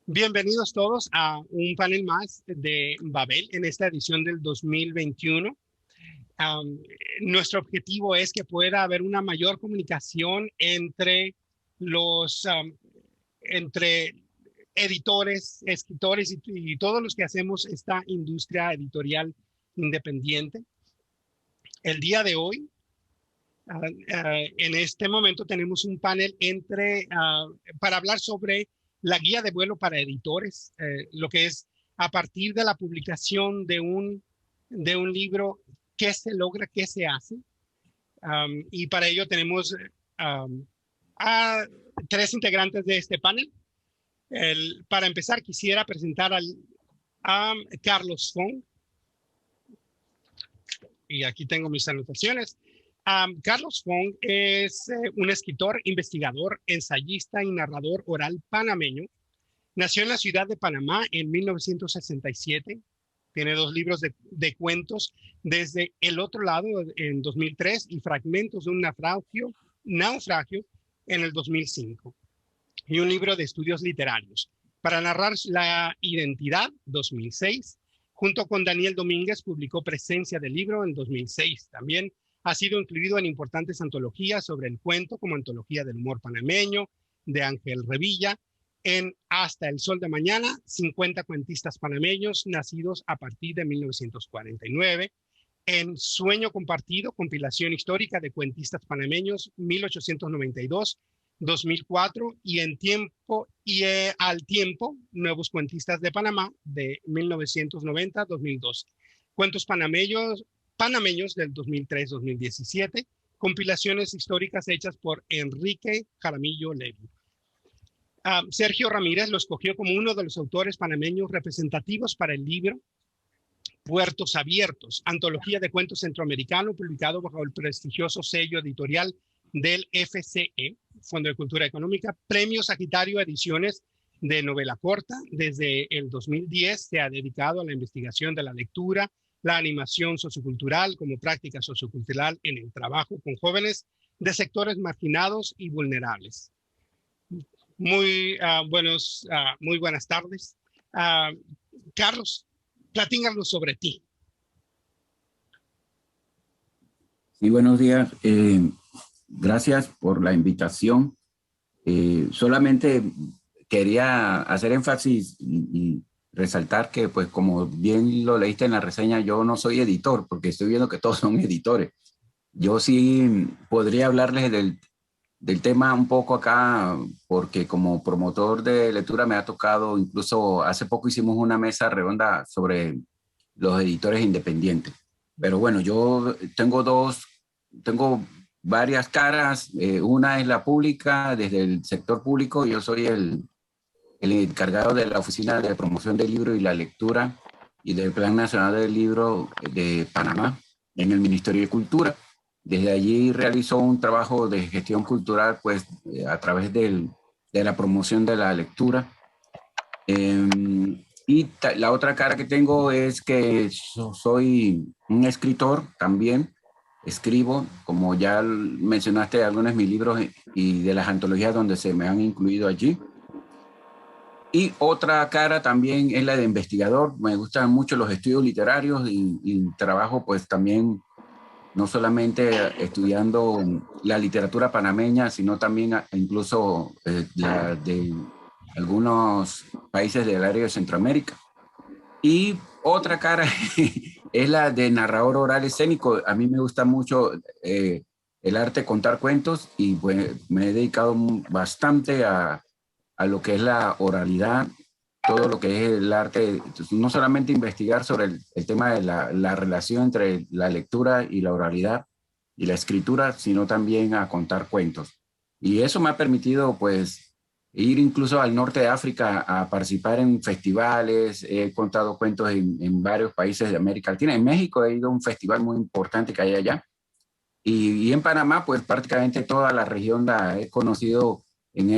Bienvenidos todos a un panel más de Babel en esta edición del 2021. Am, Nuestro objetivo es que pueda haber una mayor comunicación entre editores, escritores y todos los que hacemos esta industria editorial independiente. El día de hoy, en este momento tenemos un panel para hablar sobre la guía de vuelo para editores, lo que es a partir de la publicación de un libro, qué se logra, qué se hace. Y para ello tenemos a tres integrantes de este panel. Para empezar, quisiera presentar a Carlos Fong. Y aquí tengo mis anotaciones. Carlos Fong es un escritor, investigador, ensayista y narrador oral panameño. Nació en la ciudad de Panamá en 1967. Tiene dos libros de cuentos, Desde el otro lado en 2003 y Fragmentos de un naufragio en el 2005. Y un libro de estudios literarios, Para narrar la identidad, 2006. Junto con Daniel Domínguez publicó Presencia del libro en 2006. También ha sido incluido en importantes antologías sobre el cuento, como Antología del Humor Panameño, de Ángel Revilla, en Hasta el Sol de Mañana, 50 cuentistas panameños nacidos a partir de 1949, en Sueño Compartido, compilación histórica de cuentistas panameños, 1892-2004, y en Tiempo y Al Tiempo, Nuevos Cuentistas de Panamá, de 1990-2012. Cuentos panameños del 2003-2017, compilaciones históricas hechas por Enrique Jaramillo Levy. Sergio Ramírez lo escogió como uno de los autores panameños representativos para el libro Puertos Abiertos, antología de cuentos centroamericano, publicado bajo el prestigioso sello editorial del FCE, Fondo de Cultura Económica, Premio Sagitario Ediciones de novela corta. Desde el 2010 se ha dedicado a la investigación de la lectura, la animación sociocultural como práctica sociocultural en el trabajo con jóvenes de sectores marginados y vulnerables. Muy buenas tardes. Carlos, platícanos sobre ti. Sí, buenos días. Gracias por la invitación. Solamente quería hacer énfasis y resaltar que, pues, como bien lo leíste en la reseña, yo no soy editor, porque estoy viendo que todos son editores. Yo sí podría hablarles del tema un poco acá, porque como promotor de lectura me ha tocado, incluso hace poco hicimos una mesa redonda sobre los editores independientes. Pero bueno, yo tengo varias caras. Una es la pública, desde el sector público. Yo soy el encargado de la Oficina de Promoción del Libro y la Lectura y del Plan Nacional del Libro de Panamá en el Ministerio de Cultura. Desde allí realizó un trabajo de gestión cultural, pues, a través de la promoción de la lectura. Y la otra cara que tengo es que soy un escritor también. Escribo, como ya mencionaste, algunos de mis libros y de las antologías donde se me han incluido allí. Y otra cara también es la de investigador. Me gustan mucho los estudios literarios y trabajo, pues, también no solamente estudiando la literatura panameña, sino también incluso la de algunos países del área de Centroamérica. Y otra cara es la de narrador oral escénico. A mí me gusta mucho el arte de contar cuentos y, pues, me he dedicado bastante a lo que es la oralidad, todo lo que es el arte, no solamente investigar sobre el tema de la relación entre la lectura y la oralidad y la escritura, sino también a contar cuentos. Y eso me ha permitido, pues, ir incluso al norte de África a participar en festivales. He contado cuentos en varios países de América Latina. En México he ido a un festival muy importante que hay allá. Y en Panamá, pues, prácticamente toda la región la he conocido en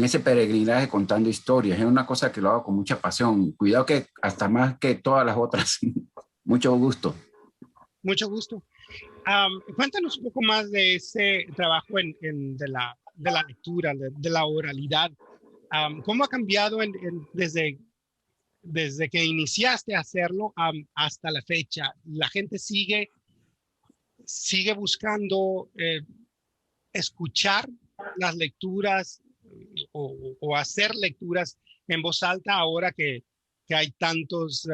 ese peregrinaje contando historias. Es una cosa que lo hago con mucha pasión. Cuidado que hasta más que todas las otras. Mucho gusto. Mucho gusto. Cuéntanos un poco más de ese trabajo de la lectura, de la oralidad. ¿Cómo ha cambiado desde que iniciaste a hacerlo hasta la fecha? ¿La gente sigue buscando escuchar las lecturas o hacer lecturas en voz alta ahora que hay tantos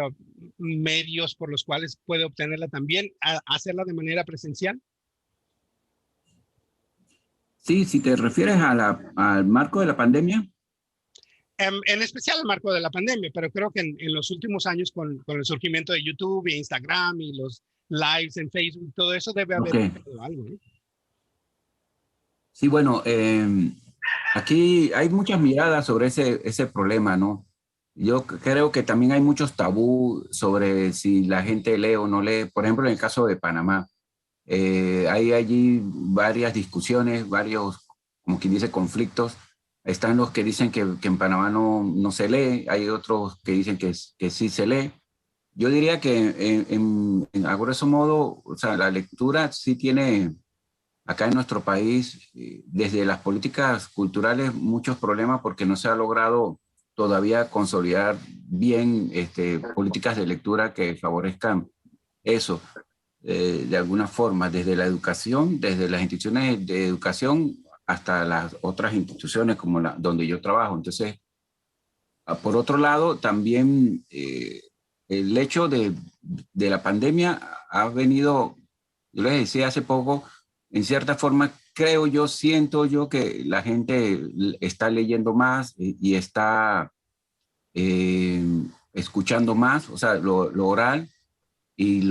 medios por los cuales puede obtenerla también, hacerla de manera presencial? Sí, si te refieres a al marco de la pandemia. En especial el marco de la pandemia, pero creo que en los últimos años con el surgimiento de YouTube e Instagram y los lives en Facebook, todo eso debe haber Ok. cambiado algo, ¿no? Sí, bueno, aquí hay muchas miradas sobre ese problema, ¿no? Yo creo que también hay muchos tabú sobre si la gente lee o no lee. Por ejemplo, en el caso de Panamá, hay allí varias discusiones, varios, como quien dice, conflictos. Están los que dicen que en Panamá no se lee, hay otros que dicen que sí se lee. Yo diría que a grosso modo, o sea, la lectura sí tiene acá en nuestro país, desde las políticas culturales, muchos problemas porque no se ha logrado todavía consolidar bien políticas de lectura que favorezcan eso, de alguna forma, desde la educación, desde las instituciones de educación hasta las otras instituciones como donde yo trabajo. Entonces, por otro lado, también el hecho de la pandemia ha venido, yo les decía hace poco, en cierta forma, creo yo, siento yo que la gente está leyendo más y está eh, escuchando más, o sea, lo oral y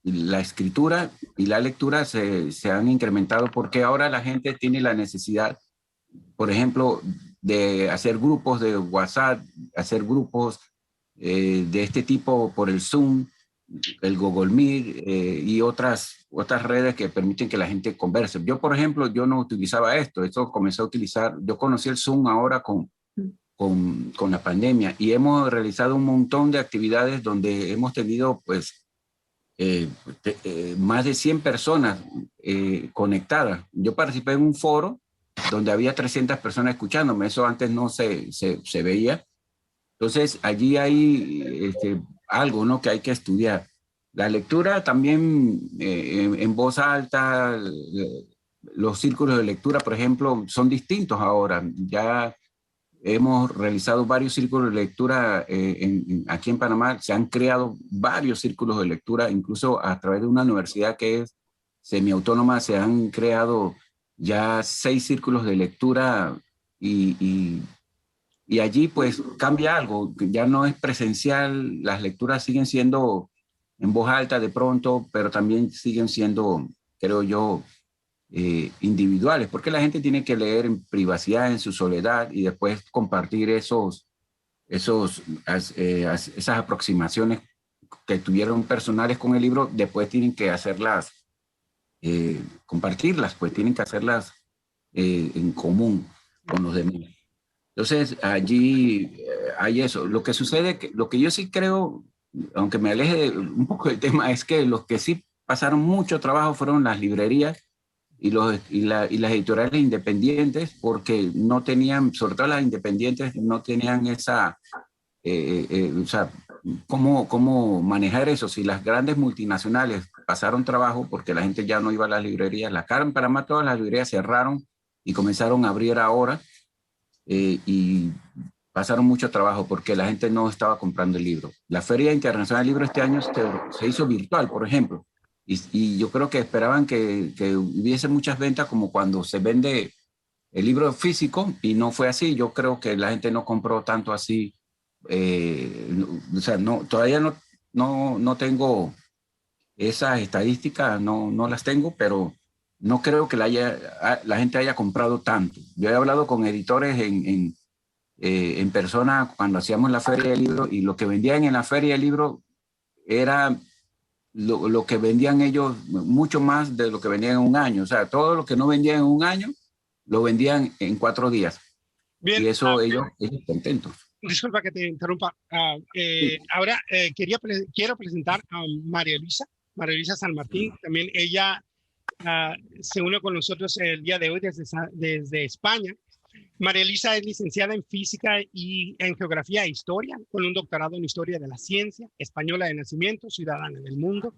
la escritura y la lectura se han incrementado porque ahora la gente tiene la necesidad, por ejemplo, de hacer grupos de WhatsApp, hacer grupos de este tipo por el Zoom, el Google Meet y otras redes que permiten que la gente converse. Yo, por ejemplo, yo no utilizaba esto comencé a utilizar, yo conocí el Zoom ahora con la pandemia y hemos realizado un montón de actividades donde hemos tenido pues más de 100 personas conectadas. Yo participé en un foro donde había 300 personas escuchándome, eso antes no se veía. Entonces, allí hay algo, ¿no?, que hay que estudiar. La lectura también en voz alta, los círculos de lectura, por ejemplo, son distintos ahora. Ya hemos realizado varios círculos de lectura aquí en Panamá. Se han creado varios círculos de lectura, incluso a través de una universidad que es semiautónoma, se han creado ya 6 círculos de lectura y, y allí pues cambia algo, ya no es presencial, las lecturas siguen siendo en voz alta de pronto, pero también siguen siendo, creo yo, individuales, porque la gente tiene que leer en privacidad, en su soledad y después compartir esas aproximaciones que tuvieron personales con el libro, después tienen que hacerlas, compartirlas, pues tienen que hacerlas en común con los demás. Entonces, allí hay eso. Lo que sucede, lo que yo sí creo, aunque me aleje un poco del tema, es que los que sí pasaron mucho trabajo fueron las librerías y las editoriales independientes, porque no tenían, sobre todo las independientes, no tenían o sea, cómo manejar eso. Si las grandes multinacionales pasaron trabajo porque la gente ya no iba a las librerías, acá en Panamá todas las librerías cerraron y comenzaron a abrir ahora y pasaron mucho trabajo porque la gente no estaba comprando el libro. La Feria Internacional del Libro este año se hizo virtual, por ejemplo, y yo creo que esperaban que hubiese muchas ventas como cuando se vende el libro físico y no fue así. Yo creo que la gente no compró tanto así. O sea, todavía no tengo esas estadísticas, no las tengo, pero no creo que la gente haya comprado tanto. Yo he hablado con editores en persona cuando hacíamos la feria del libro y lo que vendían en la feria del libro era lo que vendían ellos mucho más de lo que vendían en un año. O sea, todo lo que no vendían en un año lo vendían en 4 días. Bien, Y eso ellos contentos. disculpa que te interrumpa. Sí. Ahora quiero presentar a María Luisa San Martín. También ella se une con nosotros el día de hoy desde España. María Elisa es licenciada en Física y en Geografía e Historia, con un doctorado en Historia de la Ciencia, española de nacimiento, ciudadana del mundo.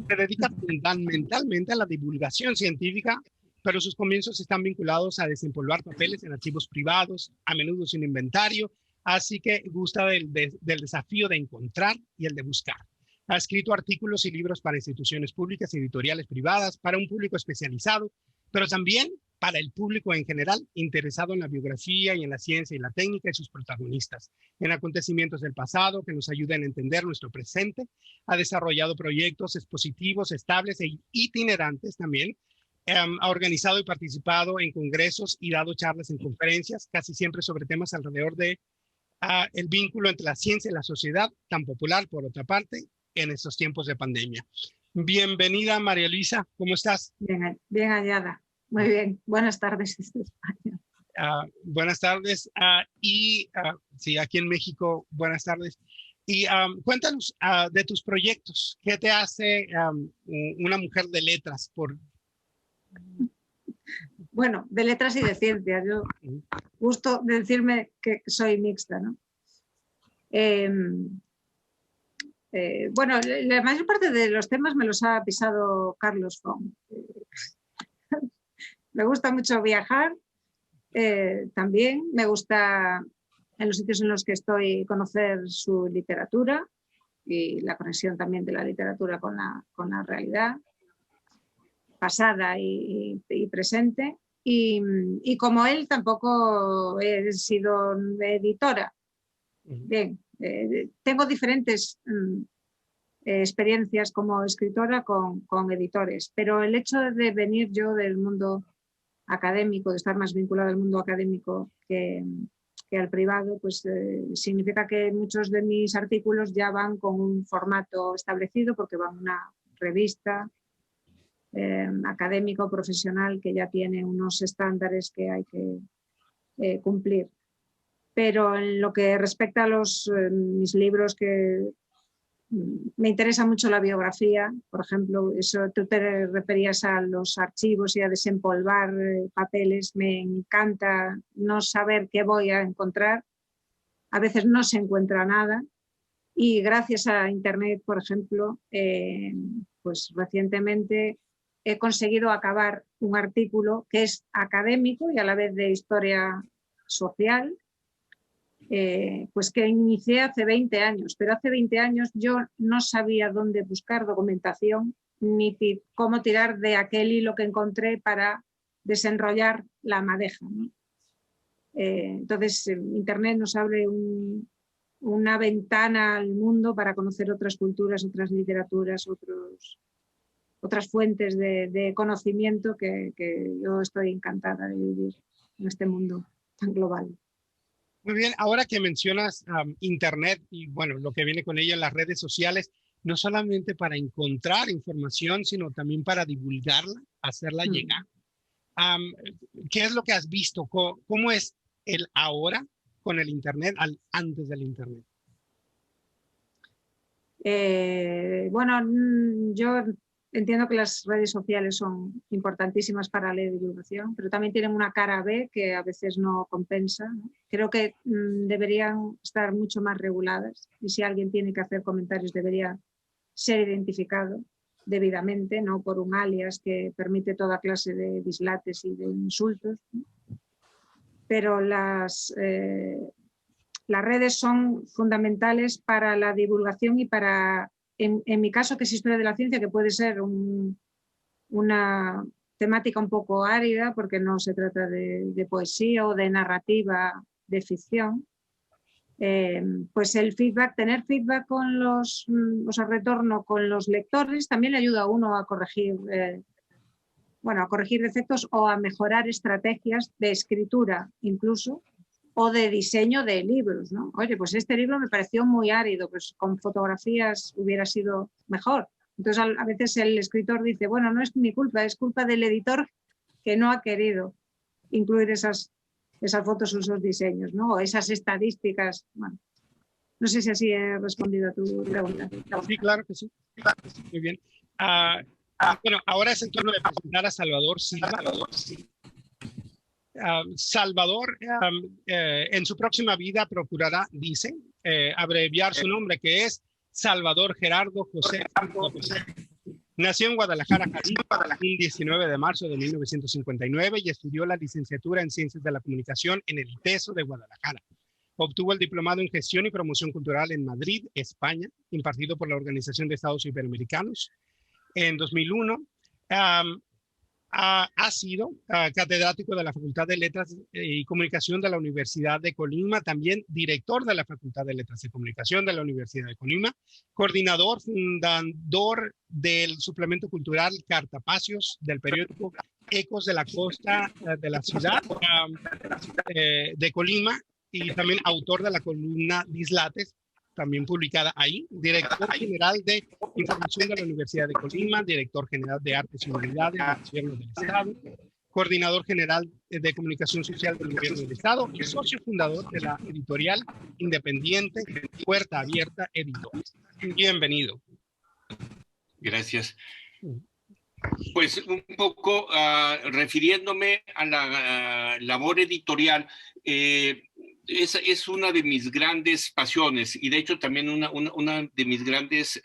Se dedica fundamentalmente a la divulgación científica, pero sus comienzos están vinculados a desempolvar papeles en archivos privados, a menudo sin inventario, así que gusta del desafío de encontrar y el de buscar. Ha escrito artículos y libros para instituciones públicas y editoriales privadas, para un público especializado, pero también para el público en general interesado en la biografía y en la ciencia y la técnica y sus protagonistas, en acontecimientos del pasado que nos ayuden a entender nuestro presente. Ha desarrollado proyectos expositivos estables e itinerantes también. Ha organizado y participado en congresos y dado charlas en conferencias, casi siempre sobre temas alrededor de el vínculo entre la ciencia y la sociedad, tan popular por otra parte en estos tiempos de pandemia. Bienvenida, María Luisa, ¿cómo estás? Bien, bien hallada. Muy bien. Buenas tardes desde España. Buenas tardes. Sí, aquí en México, buenas tardes. Y cuéntanos de tus proyectos. ¿Qué te hace una mujer de letras? Bueno, de letras y de ciencias. Yo gusto de decirme que soy mixta, ¿no? Bueno, la mayor parte de los temas me los ha pisado Carlos Font. Me gusta mucho viajar, también me gusta en los sitios en los que estoy conocer su literatura y la conexión también de la literatura con la realidad pasada y presente. Y como él tampoco he sido editora. Bien, tengo diferentes experiencias como escritora con editores, pero el hecho de venir yo del mundo académico, de estar más vinculado al mundo académico que al privado, pues significa que muchos de mis artículos ya van con un formato establecido porque van a una revista académico profesional que ya tiene unos estándares que hay que cumplir. Pero en lo que respecta a mis libros, que me interesa mucho la biografía, por ejemplo, eso tú te referías a los archivos y a desempolvar papeles. Me encanta no saber qué voy a encontrar. A veces no se encuentra nada y gracias a Internet, por ejemplo, pues recientemente he conseguido acabar un artículo que es académico y a la vez de historia social, pues que inicié hace 20 años, pero hace 20 años yo no sabía dónde buscar documentación ni cómo tirar de aquel hilo que encontré para desenrollar la madeja, ¿no? Entonces Internet nos abre una ventana al mundo para conocer otras culturas, otras literaturas, otras fuentes de conocimiento que yo estoy encantada de vivir en este mundo tan global. Muy bien, ahora que mencionas Internet y bueno, lo que viene con ella en las redes sociales, no solamente para encontrar información, sino también para divulgarla, hacerla llegar. ¿Qué es lo que has visto? ¿Cómo es el ahora con el Internet al antes del Internet? Bueno, yo entiendo que las redes sociales son importantísimas para la divulgación, pero también tienen una cara B que a veces no compensa, ¿no? Creo que deberían estar mucho más reguladas y si alguien tiene que hacer comentarios debería ser identificado debidamente, no por un alias que permite toda clase de dislates y de insultos, ¿no? Pero las redes son fundamentales para la divulgación y para, en mi caso, que es historia de la ciencia, que puede ser una temática un poco árida, porque no se trata de poesía o de narrativa de ficción, pues el feedback, tener feedback con retorno con los lectores, también le ayuda a uno a corregir, a corregir defectos o a mejorar estrategias de escritura incluso, o de diseño de libros, ¿no? Oye, pues este libro me pareció muy árido, pues con fotografías hubiera sido mejor. Entonces a veces el escritor dice, bueno, no es mi culpa, es culpa del editor que no ha querido incluir esas fotos o esos diseños, ¿no? O esas estadísticas. Bueno, no sé si así he respondido a tu pregunta. Sí, claro que sí. Muy bien. Bueno, ahora es el turno de presentar a Salvador Silva. Salvador, en su próxima vida procurará, dice, abreviar su nombre, que es Salvador Gerardo José. Nació en Guadalajara, Jalisco, el 19 de marzo de 1959 y estudió la licenciatura en Ciencias de la Comunicación en el ITESO de Guadalajara. Obtuvo el diplomado en Gestión y Promoción Cultural en Madrid, España, impartido por la Organización de Estados Iberoamericanos. En 2001, ha sido catedrático de la Facultad de Letras y Comunicación de la Universidad de Colima, también director de la Facultad de Letras y Comunicación de la Universidad de Colima, coordinador, fundador del suplemento cultural Cartapacios, del periódico Ecos de la Costa de la ciudad de Colima, y también autor de la columna Dislates, también publicada ahí, director general de Información de la Universidad de Colima, director general de Artes y Humanidades del Gobierno del Estado, coordinador general de Comunicación Social del Gobierno del Estado y socio fundador de la editorial independiente Puerta Abierta Editores. Bienvenido. Gracias. Pues un poco refiriéndome a la labor editorial, es una de mis grandes pasiones y de hecho también una de mis grandes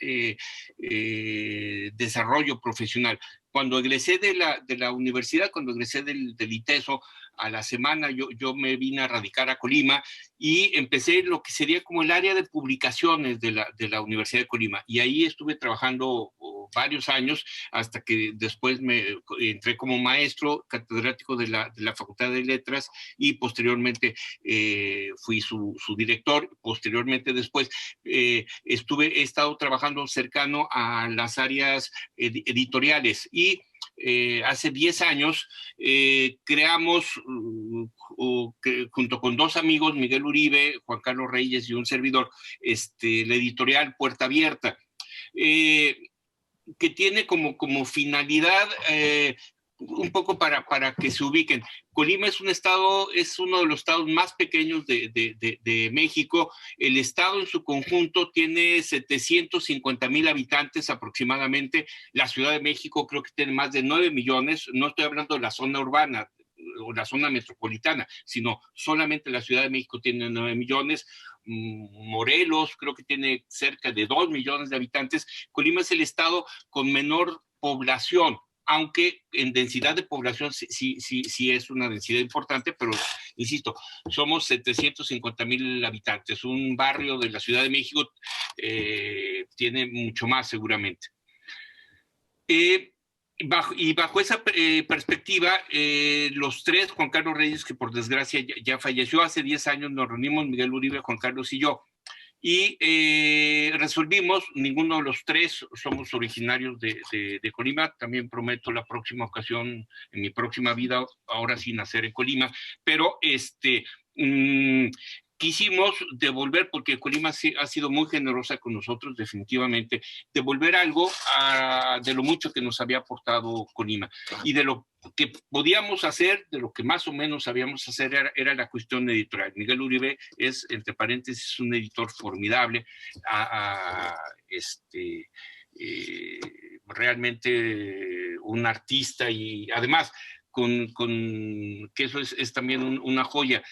desarrollo profesional. Cuando egresé de la universidad, cuando egresé del ITESO, a la semana yo me vine a radicar a Colima y empecé lo que sería como el área de publicaciones de la Universidad de Colima. Y ahí estuve trabajando varios años hasta que después me entré como maestro catedrático de la Facultad de Letras y posteriormente fui su director. Posteriormente después he estado trabajando cercano a las áreas editoriales y hace 10 años creamos junto con dos amigos, Miguel Uribe, Juan Carlos Reyes y un servidor, la editorial Puerta Abierta, que tiene como finalidad un poco para que se ubiquen. Colima es uno de los estados más pequeños de México. El estado en su conjunto tiene 750,000 habitantes aproximadamente. La Ciudad de México creo que tiene más de 9 millones. No estoy hablando de la zona urbana o la zona metropolitana, sino solamente la Ciudad de México tiene 9 millones. Morelos creo que tiene cerca de 2 millones de habitantes. Colima es el estado con menor población, aunque en densidad de población sí es una densidad importante, pero insisto, somos 750,000 habitantes. Un barrio de la Ciudad de México tiene mucho más seguramente. Bajo esa perspectiva, los tres, Juan Carlos Reyes, que por desgracia ya falleció hace 10 años, nos reunimos, Miguel Uribe, Juan Carlos y yo, y resolvimos, ninguno de los tres somos originarios de Colima. También prometo la próxima ocasión, en mi próxima vida, ahora sí nacer en Colima, pero quisimos devolver, porque Colima ha sido muy generosa con nosotros, definitivamente, devolver algo de lo mucho que nos había aportado Colima. Y de lo que podíamos hacer, de lo que más o menos sabíamos hacer, era la cuestión editorial. Miguel Uribe es, entre paréntesis, un editor formidable, realmente un artista, y además, que eso es también una joya.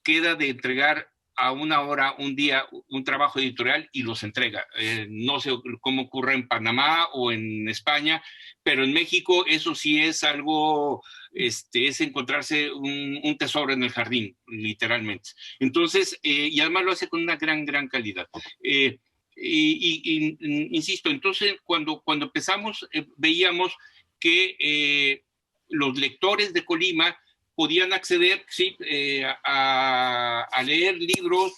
Queda de entregar a una hora, un día, un trabajo editorial y los entrega. No sé cómo ocurre en Panamá o en España, pero en México eso sí es algo, es encontrarse un tesoro en el jardín, literalmente. Entonces, y además lo hace con una gran calidad. Insisto, entonces cuando empezamos, veíamos que los lectores de Colima podían acceder a leer libros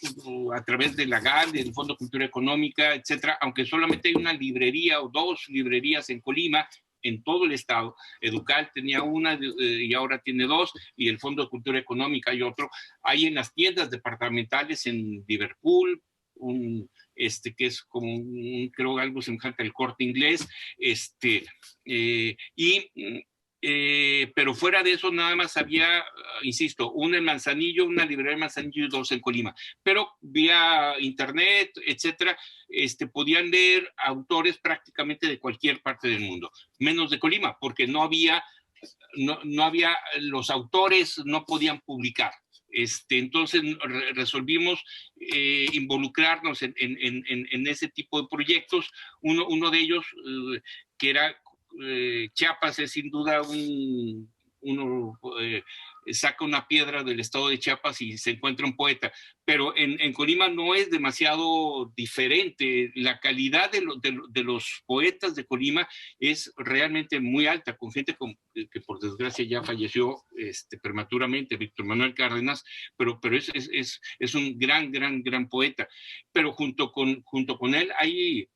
a través de la GAL, del Fondo de Cultura Económica, etcétera, aunque solamente hay una librería o dos librerías en Colima, en todo el estado. Educal tenía una y ahora tiene dos, y el Fondo de Cultura Económica hay otro. Hay en las tiendas departamentales en Liverpool, que es como creo algo semejante al Corte Inglés, pero fuera de eso nada más había, insisto, una en Manzanillo, una librería en Manzanillo y dos en Colima. Pero vía internet, etcétera, podían leer autores prácticamente de cualquier parte del mundo, menos de Colima, porque no había no había, los autores no podían publicar. Entonces resolvimos involucrarnos en ese tipo de proyectos. Uno de ellos, que era Chiapas, es sin duda uno saca una piedra del estado de Chiapas y se encuentra un poeta, pero en Colima no es demasiado diferente. La calidad de los poetas de Colima es realmente muy alta, con gente que por desgracia ya falleció prematuramente, Víctor Manuel Cárdenas, pero es un gran poeta. Pero junto con él hay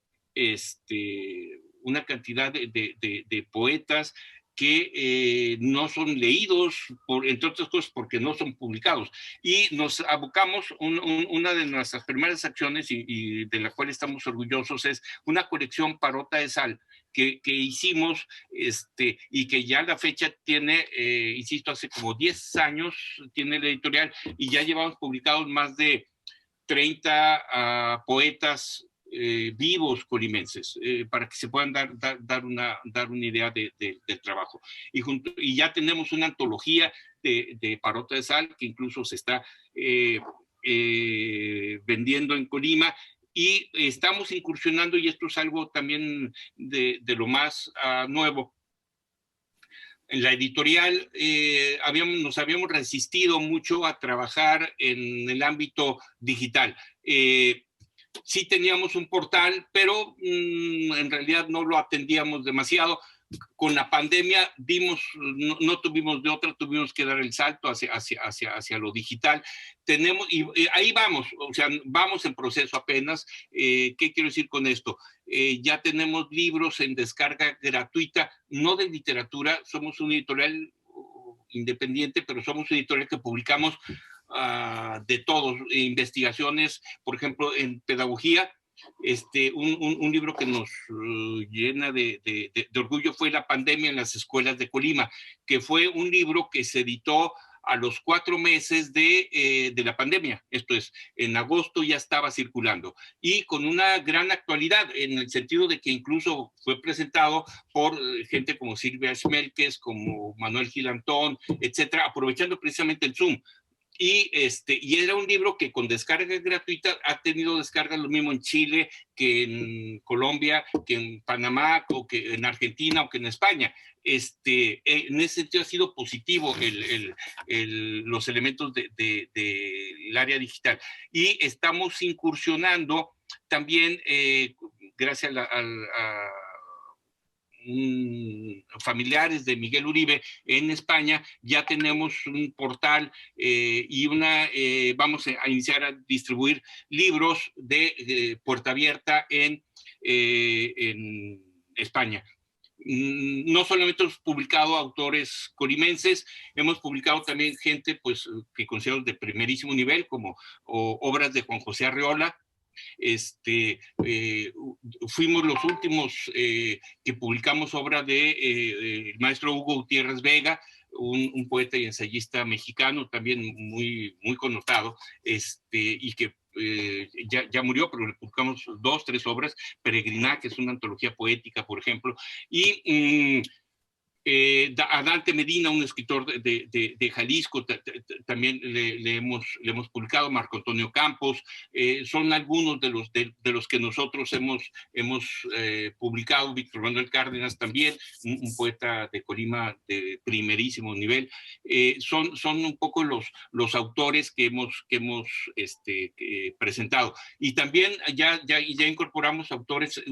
una cantidad de poetas que no son leídos, entre otras cosas porque no son publicados. Y nos abocamos, una de nuestras primeras acciones y de la cual estamos orgullosos, es una colección Parota de Sal que hicimos, y que ya la fecha tiene, insisto, hace como 10 años tiene la editorial, y ya llevamos publicados más de 30 poetas vivos colimenses, para que se puedan dar una idea del trabajo. Y ya tenemos una antología de Parota de Sal, que incluso se está vendiendo en Colima, y estamos incursionando, y esto es algo también de lo más nuevo. En la editorial nos habíamos resistido mucho a trabajar en el ámbito digital. Sí teníamos un portal, pero en realidad no lo atendíamos demasiado. Con la pandemia no tuvimos de otra, tuvimos que dar el salto hacia lo digital. Y ahí vamos, o sea, vamos en proceso apenas. ¿Qué quiero decir con esto? Ya tenemos libros en descarga gratuita, no de literatura. Somos una editorial independiente, pero somos una editorial que publicamos de todos, investigaciones, por ejemplo, en pedagogía. Un libro que nos llena de orgullo fue La pandemia en las escuelas de Colima, que fue un libro que se editó a los 4 meses de la pandemia. Esto es, en agosto ya estaba circulando, y con una gran actualidad, en el sentido de que incluso fue presentado por gente como Silvia Schmelkes, como Manuel Gilantón, etcétera, aprovechando precisamente el Zoom. Y era un libro que con descarga gratuita ha tenido descargas lo mismo en Chile, que en Colombia, que en Panamá, o que en Argentina, o que en España. En ese sentido ha sido positivo los elementos del área digital. Y estamos incursionando también, gracias a familiares de Miguel Uribe en España, ya tenemos un portal y vamos a iniciar a distribuir libros de Puerta Abierta en España. No solamente hemos publicado autores colimenses, hemos publicado también gente pues, que consideramos de primerísimo nivel, como obras de Juan José Arreola. Fuimos los últimos que publicamos obra del maestro Hugo Gutiérrez Vega, un poeta y ensayista mexicano también muy connotado, y que ya murió, pero le publicamos 2, 3 obras. Peregrina, que es una antología poética, por ejemplo, y a Dante Medina, un escritor de Jalisco, también le hemos publicado. Marco Antonio Campos, son algunos de los que nosotros hemos publicado. Víctor Manuel Cárdenas también, un poeta de Colima de primerísimo nivel. Son un poco los autores que hemos presentado. Y también ya incorporamos autores,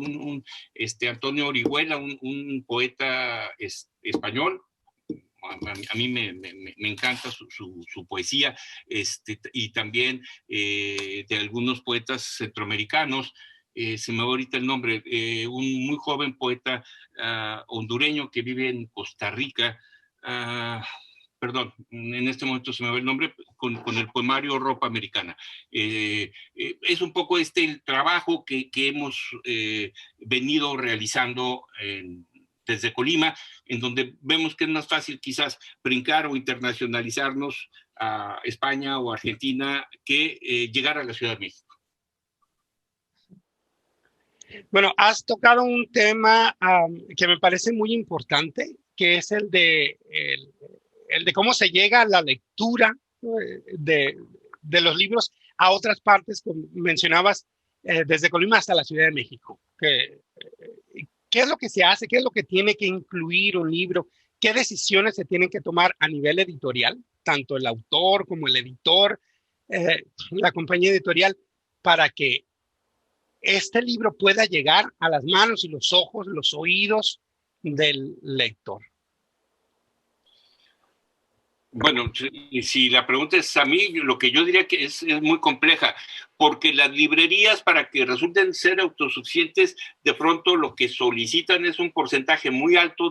Antonio Orihuela, un poeta español. A mí me encanta su poesía, y también de algunos poetas centroamericanos. Se me va ahorita el nombre, un muy joven poeta hondureño que vive en Costa Rica. Perdón, en este momento se me va el nombre, con el poemario Ropa Americana. Es un poco el trabajo que hemos venido realizando desde Colima, en donde vemos que es más fácil quizás brincar o internacionalizarnos a España o Argentina que llegar a la Ciudad de México. Bueno, has tocado un tema que me parece muy importante, que es el de cómo se llega a la lectura de los libros a otras partes, como mencionabas, desde Colima hasta la Ciudad de México. ¿Qué es lo que se hace? ¿Qué es lo que tiene que incluir un libro? ¿Qué decisiones se tienen que tomar a nivel editorial? Tanto el autor como el editor, la compañía editorial, para que este libro pueda llegar a las manos y los ojos, los oídos del lector. Bueno, si la pregunta es a mí, lo que yo diría que es muy compleja, porque las librerías, para que resulten ser autosuficientes, de pronto lo que solicitan es un porcentaje muy alto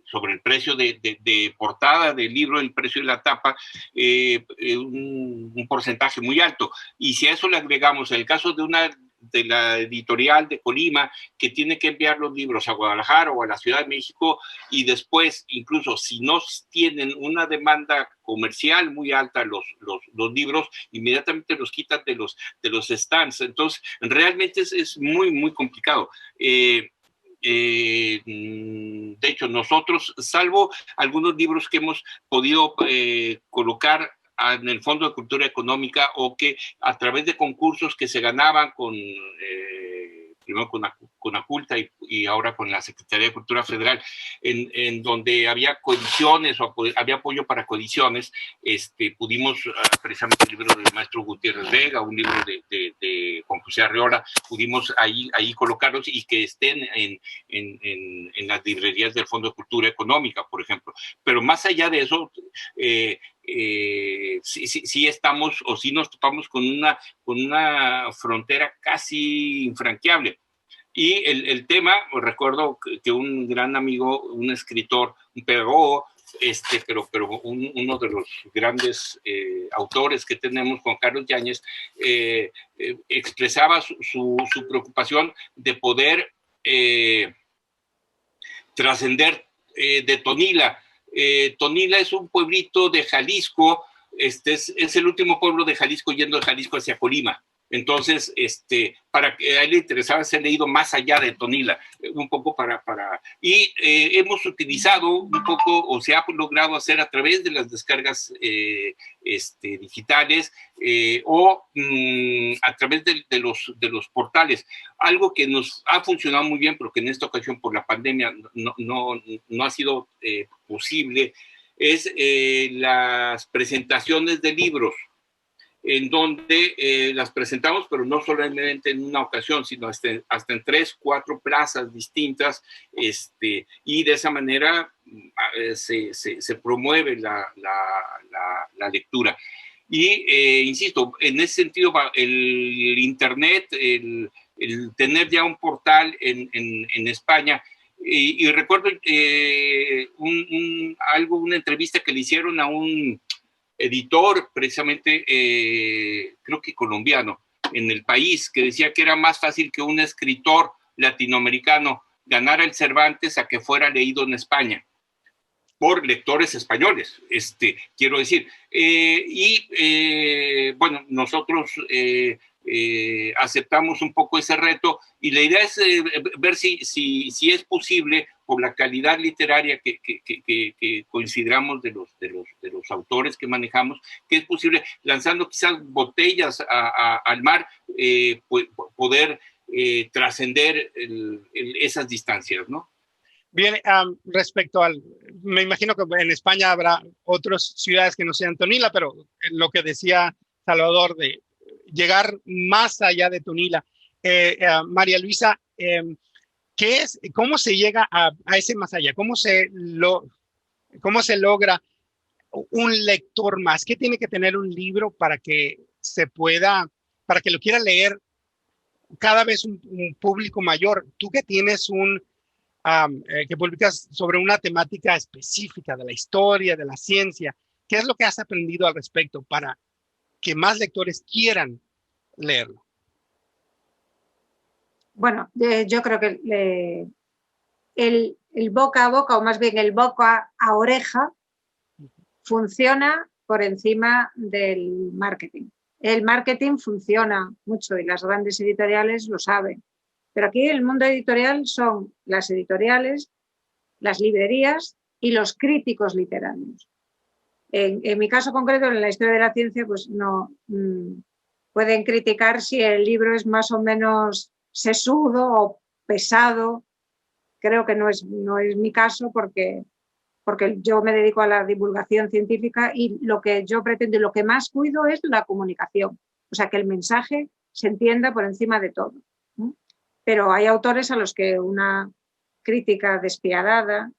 sobre el precio de portada del libro, el precio de la tapa, un porcentaje muy alto. Y si a eso le agregamos el caso de la editorial de Colima, que tiene que enviar los libros a Guadalajara o a la Ciudad de México, y después, incluso si no tienen una demanda comercial muy alta los libros, inmediatamente los quitan de los stands. Entonces, realmente es muy, muy complicado. De hecho, nosotros, salvo algunos libros que hemos podido colocar en el Fondo de Cultura Económica, o que a través de concursos que se ganaban primero con Aculta y ahora con la Secretaría de Cultura Federal, en donde había coediciones o había apoyo para coediciones, pudimos, precisamente el libro del maestro Gutiérrez Vega, un libro de Juan José Arreola, pudimos ahí colocarlos y que estén en las librerías del Fondo de Cultura Económica, por ejemplo. Pero más allá de eso, sí estamos, o sí nos topamos con una frontera casi infranqueable. Y el tema, recuerdo que un gran amigo, un escritor, un pedagogo, pero uno de los grandes autores que tenemos, Juan Carlos Yáñez, expresaba su preocupación de poder trascender de Tonila. Tonila es un pueblito de Jalisco, es el último pueblo de Jalisco yendo de Jalisco hacia Colima. Entonces, para que a él le interesaba ser leído más allá de Tonila, un poco y hemos utilizado un poco, o se ha logrado hacer a través de las descargas digitales, o a través de los portales. Algo que nos ha funcionado muy bien, pero que en esta ocasión por la pandemia no ha sido posible, es las presentaciones de libros, en donde las presentamos, pero no solamente en una ocasión, sino hasta en 3, 4 plazas distintas, y de esa manera se promueve la lectura. Y, insisto, en ese sentido, el Internet, el tener ya un portal en España, y recuerdo una entrevista que le hicieron a un editor, precisamente, creo que colombiano, en El País, que decía que era más fácil que un escritor latinoamericano ganara el Cervantes a que fuera leído en España por lectores españoles, quiero decir. Bueno, nosotros aceptamos un poco ese reto, y la idea es ver si es posible, por la calidad literaria que consideramos de los autores que manejamos, que es posible, lanzando quizás botellas al mar, poder trascender esas distancias, ¿no? Bien, respecto me imagino que en España habrá otras ciudades que no sean Tonila, pero lo que decía Salvador de llegar más allá de Tonila. María Luisa, ¿cómo se llega a ese más allá? ¿Cómo se logra un lector más? ¿Qué tiene que tener un libro para que para que lo quiera leer cada vez un público mayor? Tú que tienes que publicas sobre una temática específica de la historia, de la ciencia, ¿qué es lo que has aprendido al respecto para que más lectores quieran leerlo? Bueno, yo creo que el boca a boca, o más bien el boca a oreja, funciona por encima del marketing. El marketing funciona mucho y las grandes editoriales lo saben. Pero aquí el mundo editorial son las editoriales, las librerías y los críticos literarios. En mi caso concreto, en la historia de la ciencia, pues no pueden criticar si el libro es más o menos sesudo o pesado. Creo que no es mi caso porque yo me dedico a la divulgación científica y lo que yo pretendo y lo que más cuido es la comunicación. O sea, que el mensaje se entienda por encima de todo. Pero hay autores a los que una crítica despiadada,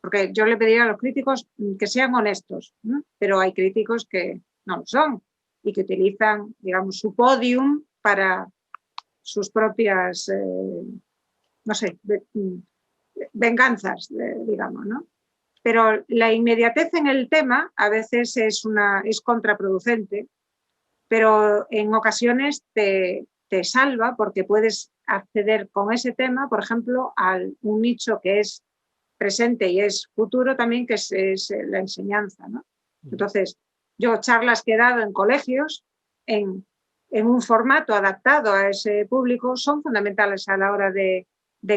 porque yo le pediría a los críticos que sean honestos, ¿no? Pero hay críticos que no lo son y que utilizan, digamos, su podium para sus propias, no sé, venganzas, digamos, ¿no? Pero la inmediatez en el tema a veces es contraproducente, pero en ocasiones te salva porque puedes acceder con ese tema, por ejemplo, a un nicho que es presente y es futuro también, que es la enseñanza, ¿no? Entonces, yo charlas que he dado en colegios, en un formato adaptado a ese público, son fundamentales a la hora de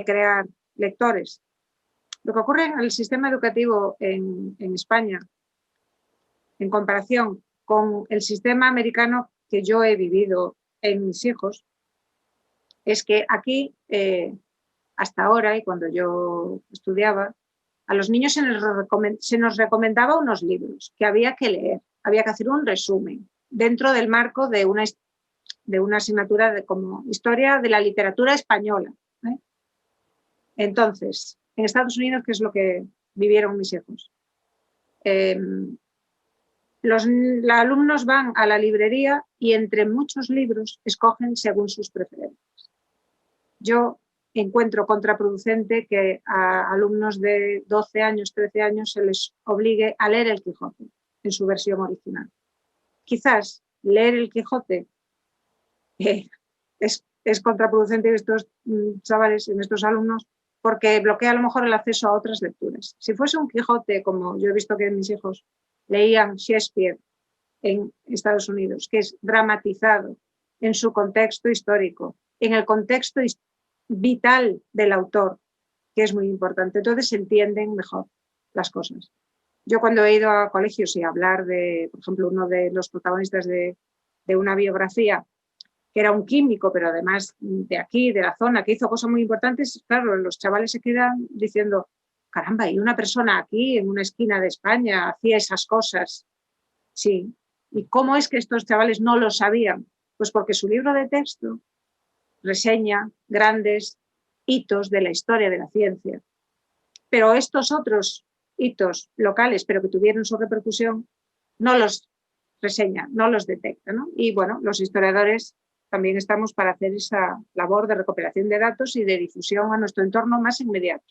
crear lectores. Lo que ocurre en el sistema educativo en España, en comparación con el sistema americano que yo he vivido en mis hijos, es que aquí, hasta ahora, y cuando yo estudiaba, a los niños se nos recomendaba unos libros que había que leer, había que hacer un resumen dentro del marco de una asignatura como Historia de la Literatura Española. Entonces, en Estados Unidos, ¿qué es lo que vivieron mis hijos? Los alumnos van a la librería y entre muchos libros escogen según sus preferencias. Yo encuentro contraproducente que a alumnos de 12 años, 13 años se les obligue a leer el Quijote en su versión original. Quizás leer el Quijote es contraproducente en estos chavales, en estos alumnos, porque bloquea a lo mejor el acceso a otras lecturas. Si fuese un Quijote, como yo he visto que mis hijos leían Shakespeare en Estados Unidos, que es dramatizado en su contexto histórico, en el contexto vital del autor, que es muy importante. Entonces se entienden mejor las cosas. Yo cuando he ido a colegios y a hablar de, por ejemplo, uno de los protagonistas de una biografía, que era un químico, pero además de aquí, de la zona, que hizo cosas muy importantes, claro, los chavales se quedan diciendo, caramba, y una persona aquí en una esquina de España hacía esas cosas. Sí. ¿Y cómo es que estos chavales no lo sabían? Pues porque su libro de texto reseña grandes hitos de la historia de la ciencia. Pero estos otros hitos locales, pero que tuvieron su repercusión, no los reseña, no los detecta, ¿no? Y bueno, los historiadores también estamos para hacer esa labor de recopilación de datos y de difusión a nuestro entorno más inmediato.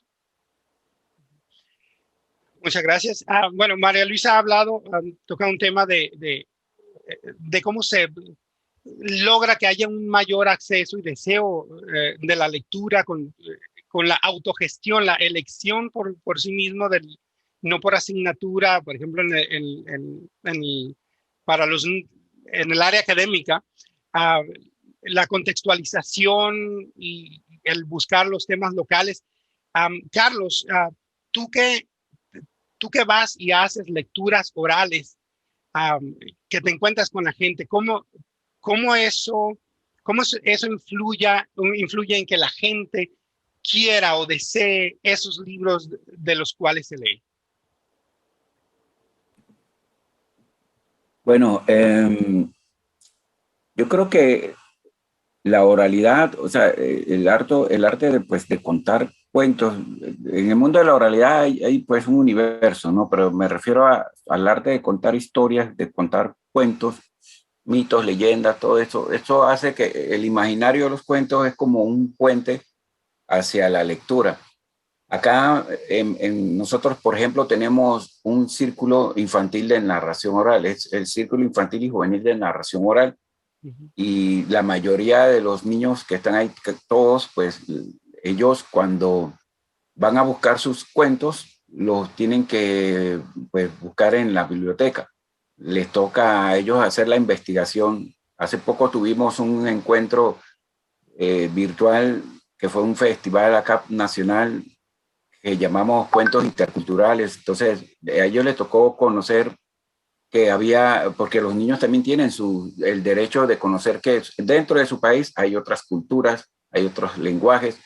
Muchas gracias. Bueno, María Luisa ha hablado, toca un tema de cómo se logra que haya un mayor acceso y deseo de la lectura con la autogestión, la elección por sí mismo, no por asignatura, por ejemplo, en el área académica, la contextualización y el buscar los temas locales. Carlos, tú que vas y haces lecturas orales, que te encuentras con la gente, ¿cómo eso influye en que la gente quiera o desee esos libros de los cuales se lee? Bueno, yo creo que la oralidad, o sea, el arte de contar cuentos, en el mundo de la oralidad hay pues un universo, ¿no? Pero me refiero al arte de contar historias, de contar cuentos, mitos, leyendas, todo eso. Eso hace que el imaginario de los cuentos es como un puente hacia la lectura. Acá nosotros, por ejemplo, tenemos un círculo infantil de narración oral, es el Círculo Infantil y Juvenil de Narración Oral. Y la mayoría de los niños que están ahí, todos, pues ellos cuando van a buscar sus cuentos, los tienen que pues, buscar en la biblioteca. Les toca a ellos hacer la investigación. Hace poco tuvimos un encuentro virtual, que fue un festival acá nacional que llamamos Cuentos Interculturales. Entonces, a ellos les tocó conocer que había, porque los niños también tienen el derecho de conocer que dentro de su país hay otras culturas, hay otros lenguajes,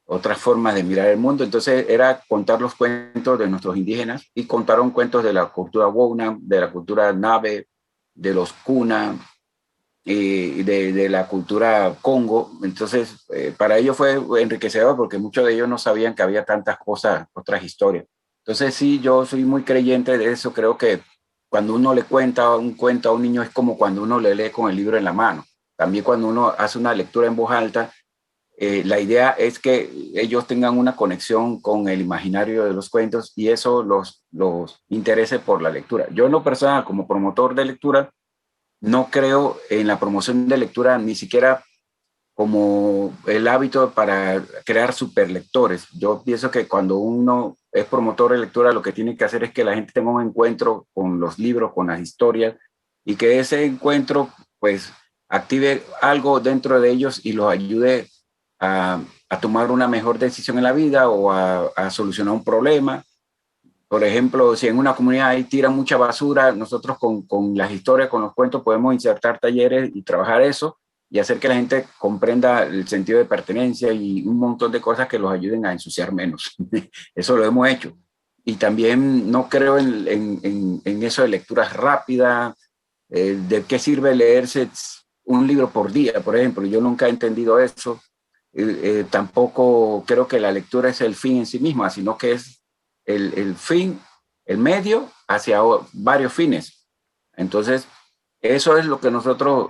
otras formas de mirar el mundo. Entonces era contar los cuentos de nuestros indígenas y contaron cuentos de la cultura Wona, de la cultura Nabe, de los Kuna, de la cultura Congo. Entonces, para ellos fue enriquecedor porque muchos de ellos no sabían que había tantas cosas, otras historias. Entonces, sí, yo soy muy creyente de eso. Creo que cuando uno le cuenta un cuento a un niño es como cuando uno le lee con el libro en la mano. También cuando uno hace una lectura en voz alta, la idea es que ellos tengan una conexión con el imaginario de los cuentos y eso los interese por la lectura. Yo en lo personal, como promotor de lectura, no creo en la promoción de lectura ni siquiera como el hábito para crear superlectores. Yo pienso que cuando uno es promotor de lectura, lo que tiene que hacer es que la gente tenga un encuentro con los libros, con las historias, y que ese encuentro pues active algo dentro de ellos y los ayude a tomar una mejor decisión en la vida o a solucionar un problema. Por ejemplo, si en una comunidad ahí tiran mucha basura, nosotros con las historias, con los cuentos, podemos insertar talleres y trabajar eso y hacer que la gente comprenda el sentido de pertenencia y un montón de cosas que los ayuden a ensuciar menos. Eso lo hemos hecho. Y también no creo en eso de lecturas rápidas. ¿De qué sirve leerse un libro por día, por ejemplo? Yo nunca he entendido eso. Tampoco creo que la lectura es el fin en sí misma, sino que es el fin, el medio hacia varios fines. Entonces, eso es lo que nosotros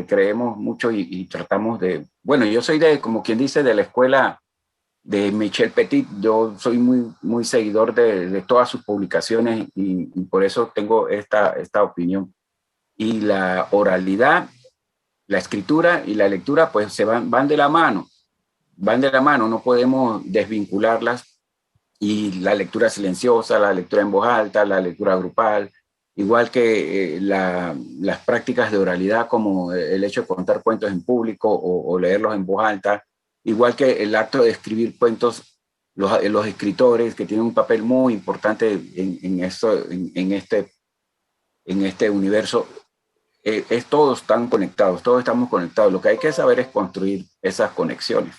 creemos mucho y tratamos de... Bueno, yo soy como quien dice, de la escuela de Michel Petit. Yo soy muy seguidor de todas sus publicaciones y por eso tengo esta opinión. Y la oralidad, la escritura y la lectura, pues van de la mano. Van de la mano, no podemos desvincularlas. Y la lectura silenciosa, la lectura en voz alta, la lectura grupal, igual que las prácticas de oralidad como el hecho de contar cuentos en público o leerlos en voz alta, igual que el acto de escribir cuentos, los escritores que tienen un papel muy importante en este universo, todos están conectados, todos estamos conectados. Lo que hay que saber es construir esas conexiones.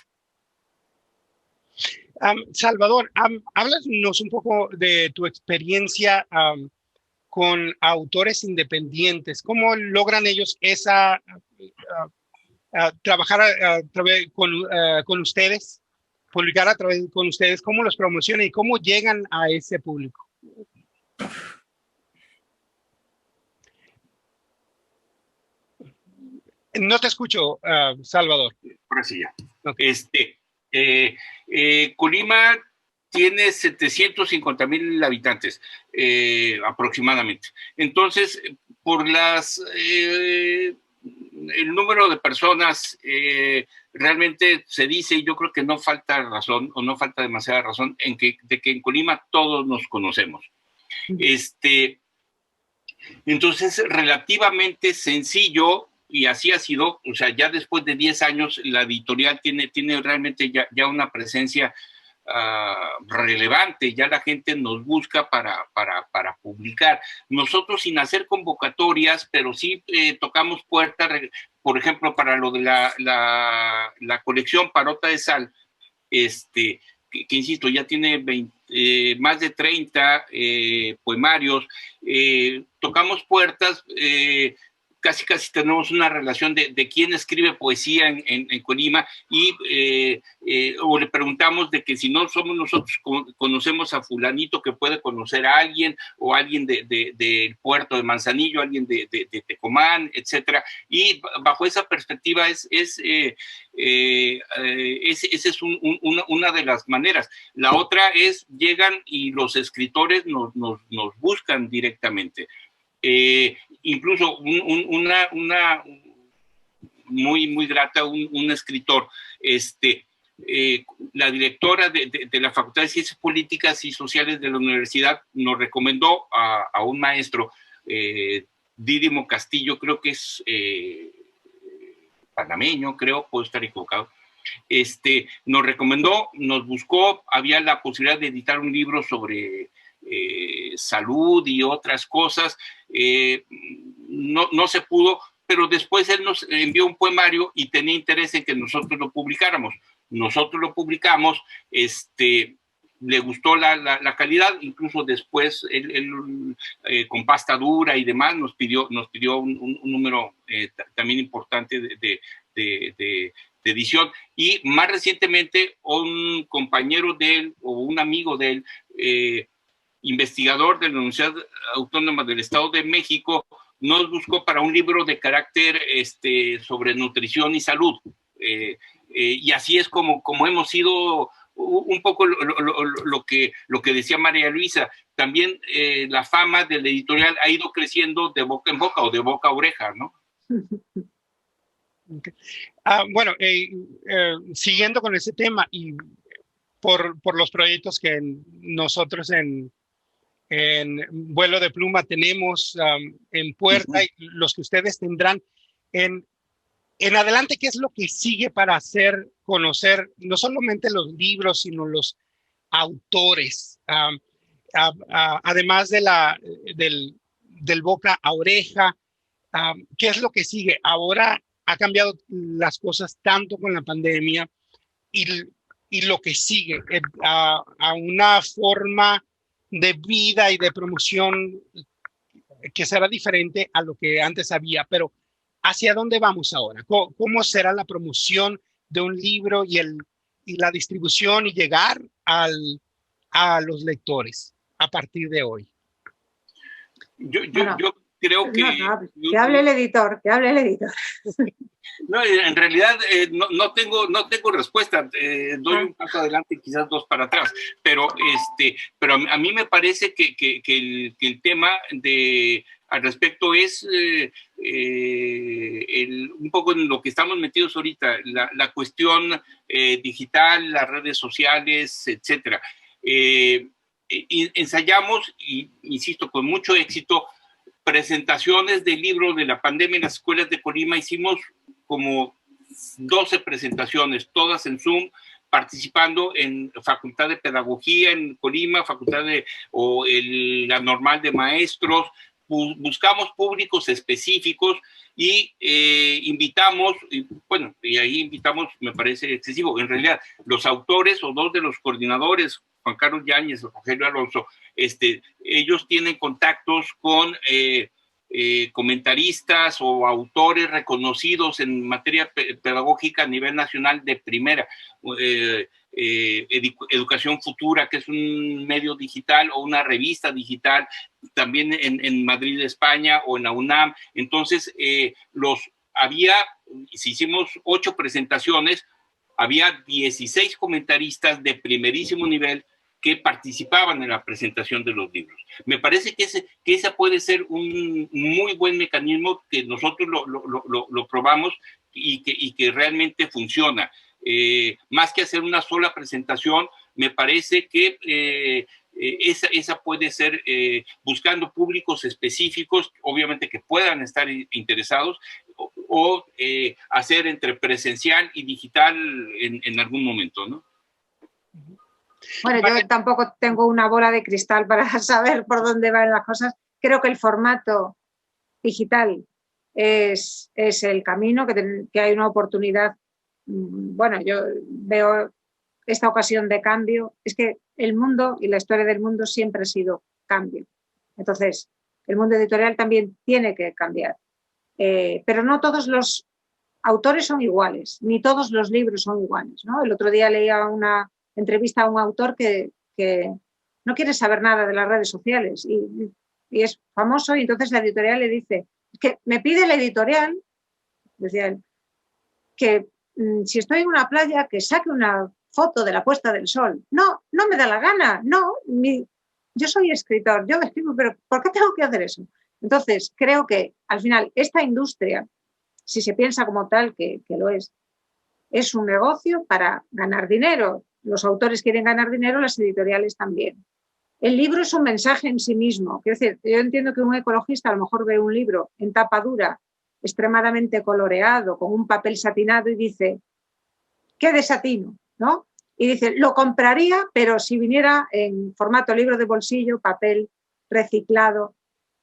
Salvador, háblanos un poco de tu experiencia con autores independientes. ¿Cómo logran ellos trabajar con ustedes, publicar con ustedes? ¿Cómo los promocionan y cómo llegan a ese público? No te escucho, Salvador. Ahora sí ya. Okay. Colima tiene 750,000 habitantes aproximadamente. Entonces, por el número de personas, realmente se dice, y yo creo que no falta razón o no falta demasiada razón de que en Colima todos nos conocemos. Entonces, relativamente sencillo, y así ha sido. O sea, ya después de 10 años, la editorial tiene realmente ya una presencia relevante. Ya la gente nos busca para publicar. Nosotros sin hacer convocatorias, pero sí tocamos puertas, por ejemplo, para lo de la colección Parota de Sal, que insisto, ya tiene más de 30 poemarios. Tocamos puertas, casi tenemos una relación de quién escribe poesía en Colima, o le preguntamos de que si no somos nosotros, conocemos a fulanito que puede conocer a alguien, o alguien del puerto de Manzanillo, alguien de Tecomán, etcétera. Y bajo esa perspectiva esa es una de las maneras. La otra es, llegan y los escritores nos buscan directamente. Incluso una muy grata, un escritor, la directora de la Facultad de Ciencias Políticas y Sociales de la universidad nos recomendó a un maestro, Dídimo Castillo, creo que es panameño, creo, puedo estar equivocado. Nos recomendó, nos buscó, había la posibilidad de editar un libro sobre salud y otras cosas. No se pudo, pero después él nos envió un poemario y tenía interés en que nosotros lo publicáramos. Nosotros lo publicamos, le gustó la calidad, incluso después él con pasta dura y demás nos pidió un número también importante de edición. Y más recientemente un compañero de él o un amigo de él, investigador de la Universidad Autónoma del Estado de México, nos buscó para un libro de carácter sobre nutrición y salud. Y así es como hemos sido un poco lo que decía María Luisa. También la fama del editorial ha ido creciendo de boca en boca o de boca a oreja, ¿no? Okay. Bueno, siguiendo con ese tema y por los proyectos que nosotros en Vuelo de Pluma tenemos en puerta y los que ustedes tendrán en adelante, ¿qué es lo que sigue para hacer conocer no solamente los libros, sino los autores? Además del boca a oreja, ¿qué es lo que sigue? Ahora ha cambiado las cosas tanto con la pandemia y lo que sigue a una forma de vida y de promoción que será diferente a lo que antes había, pero ¿hacia dónde vamos ahora? ¿Cómo será la promoción de un libro y la distribución y llegar a los lectores a partir de hoy? Yo creo que... que hable el editor, que hable el editor. No, en realidad no tengo respuesta. Doy un paso adelante y quizás dos para atrás. Pero a mí me parece que el tema al respecto es un poco en lo que estamos metidos ahorita, la cuestión digital, las redes sociales, etcétera. Ensayamos, y insisto, con mucho éxito, presentaciones del libro de la pandemia en las escuelas de Colima. Hicimos como 12 presentaciones, todas en Zoom, participando en Facultad de Pedagogía en Colima, la Normal de Maestros. Buscamos públicos específicos y invitamos, y ahí invitamos, me parece excesivo, en realidad, los autores o dos de los coordinadores, Juan Carlos Yáñez o Rogelio Alonso, ellos tienen contactos con comentaristas o autores reconocidos en materia pedagógica a nivel nacional de primera. Educación Futura, que es un medio digital o una revista digital, también en Madrid, España, o en la UNAM. Entonces, si hicimos 8 presentaciones, había 16 comentaristas de primerísimo nivel que participaban en la presentación de los libros. Me parece que ese puede ser un muy buen mecanismo, que nosotros lo probamos y que realmente funciona. Más que hacer una sola presentación, me parece que esa puede ser buscando públicos específicos, obviamente que puedan estar interesados, o hacer entre presencial y digital en algún momento, ¿no? Bueno, yo tampoco tengo una bola de cristal para saber por dónde van las cosas. Creo que el formato digital es el camino, que hay una oportunidad. Bueno, yo veo esta ocasión de cambio. Es que el mundo y la historia del mundo siempre ha sido cambio. Entonces, el mundo editorial también tiene que cambiar. Pero no todos los autores son iguales, ni todos los libros son iguales, ¿no? El otro día leía una entrevista a un autor que no quiere saber nada de las redes sociales y es famoso, y entonces la editorial le dice, que me pide la editorial, decía él, que si estoy en una playa, que saque una foto de la puesta del sol. No me da la gana, yo soy escritor, yo escribo, pero ¿por qué tengo que hacer eso? Entonces, creo que al final esta industria, si se piensa como tal, que lo es un negocio para ganar dinero. Los autores quieren ganar dinero, las editoriales también. El libro es un mensaje en sí mismo. Quiero decir, yo entiendo que un ecologista a lo mejor ve un libro en tapa dura extremadamente coloreado, con un papel satinado, y dice, qué desatino, ¿no? Y dice, lo compraría, pero si viniera en formato libro de bolsillo, papel reciclado.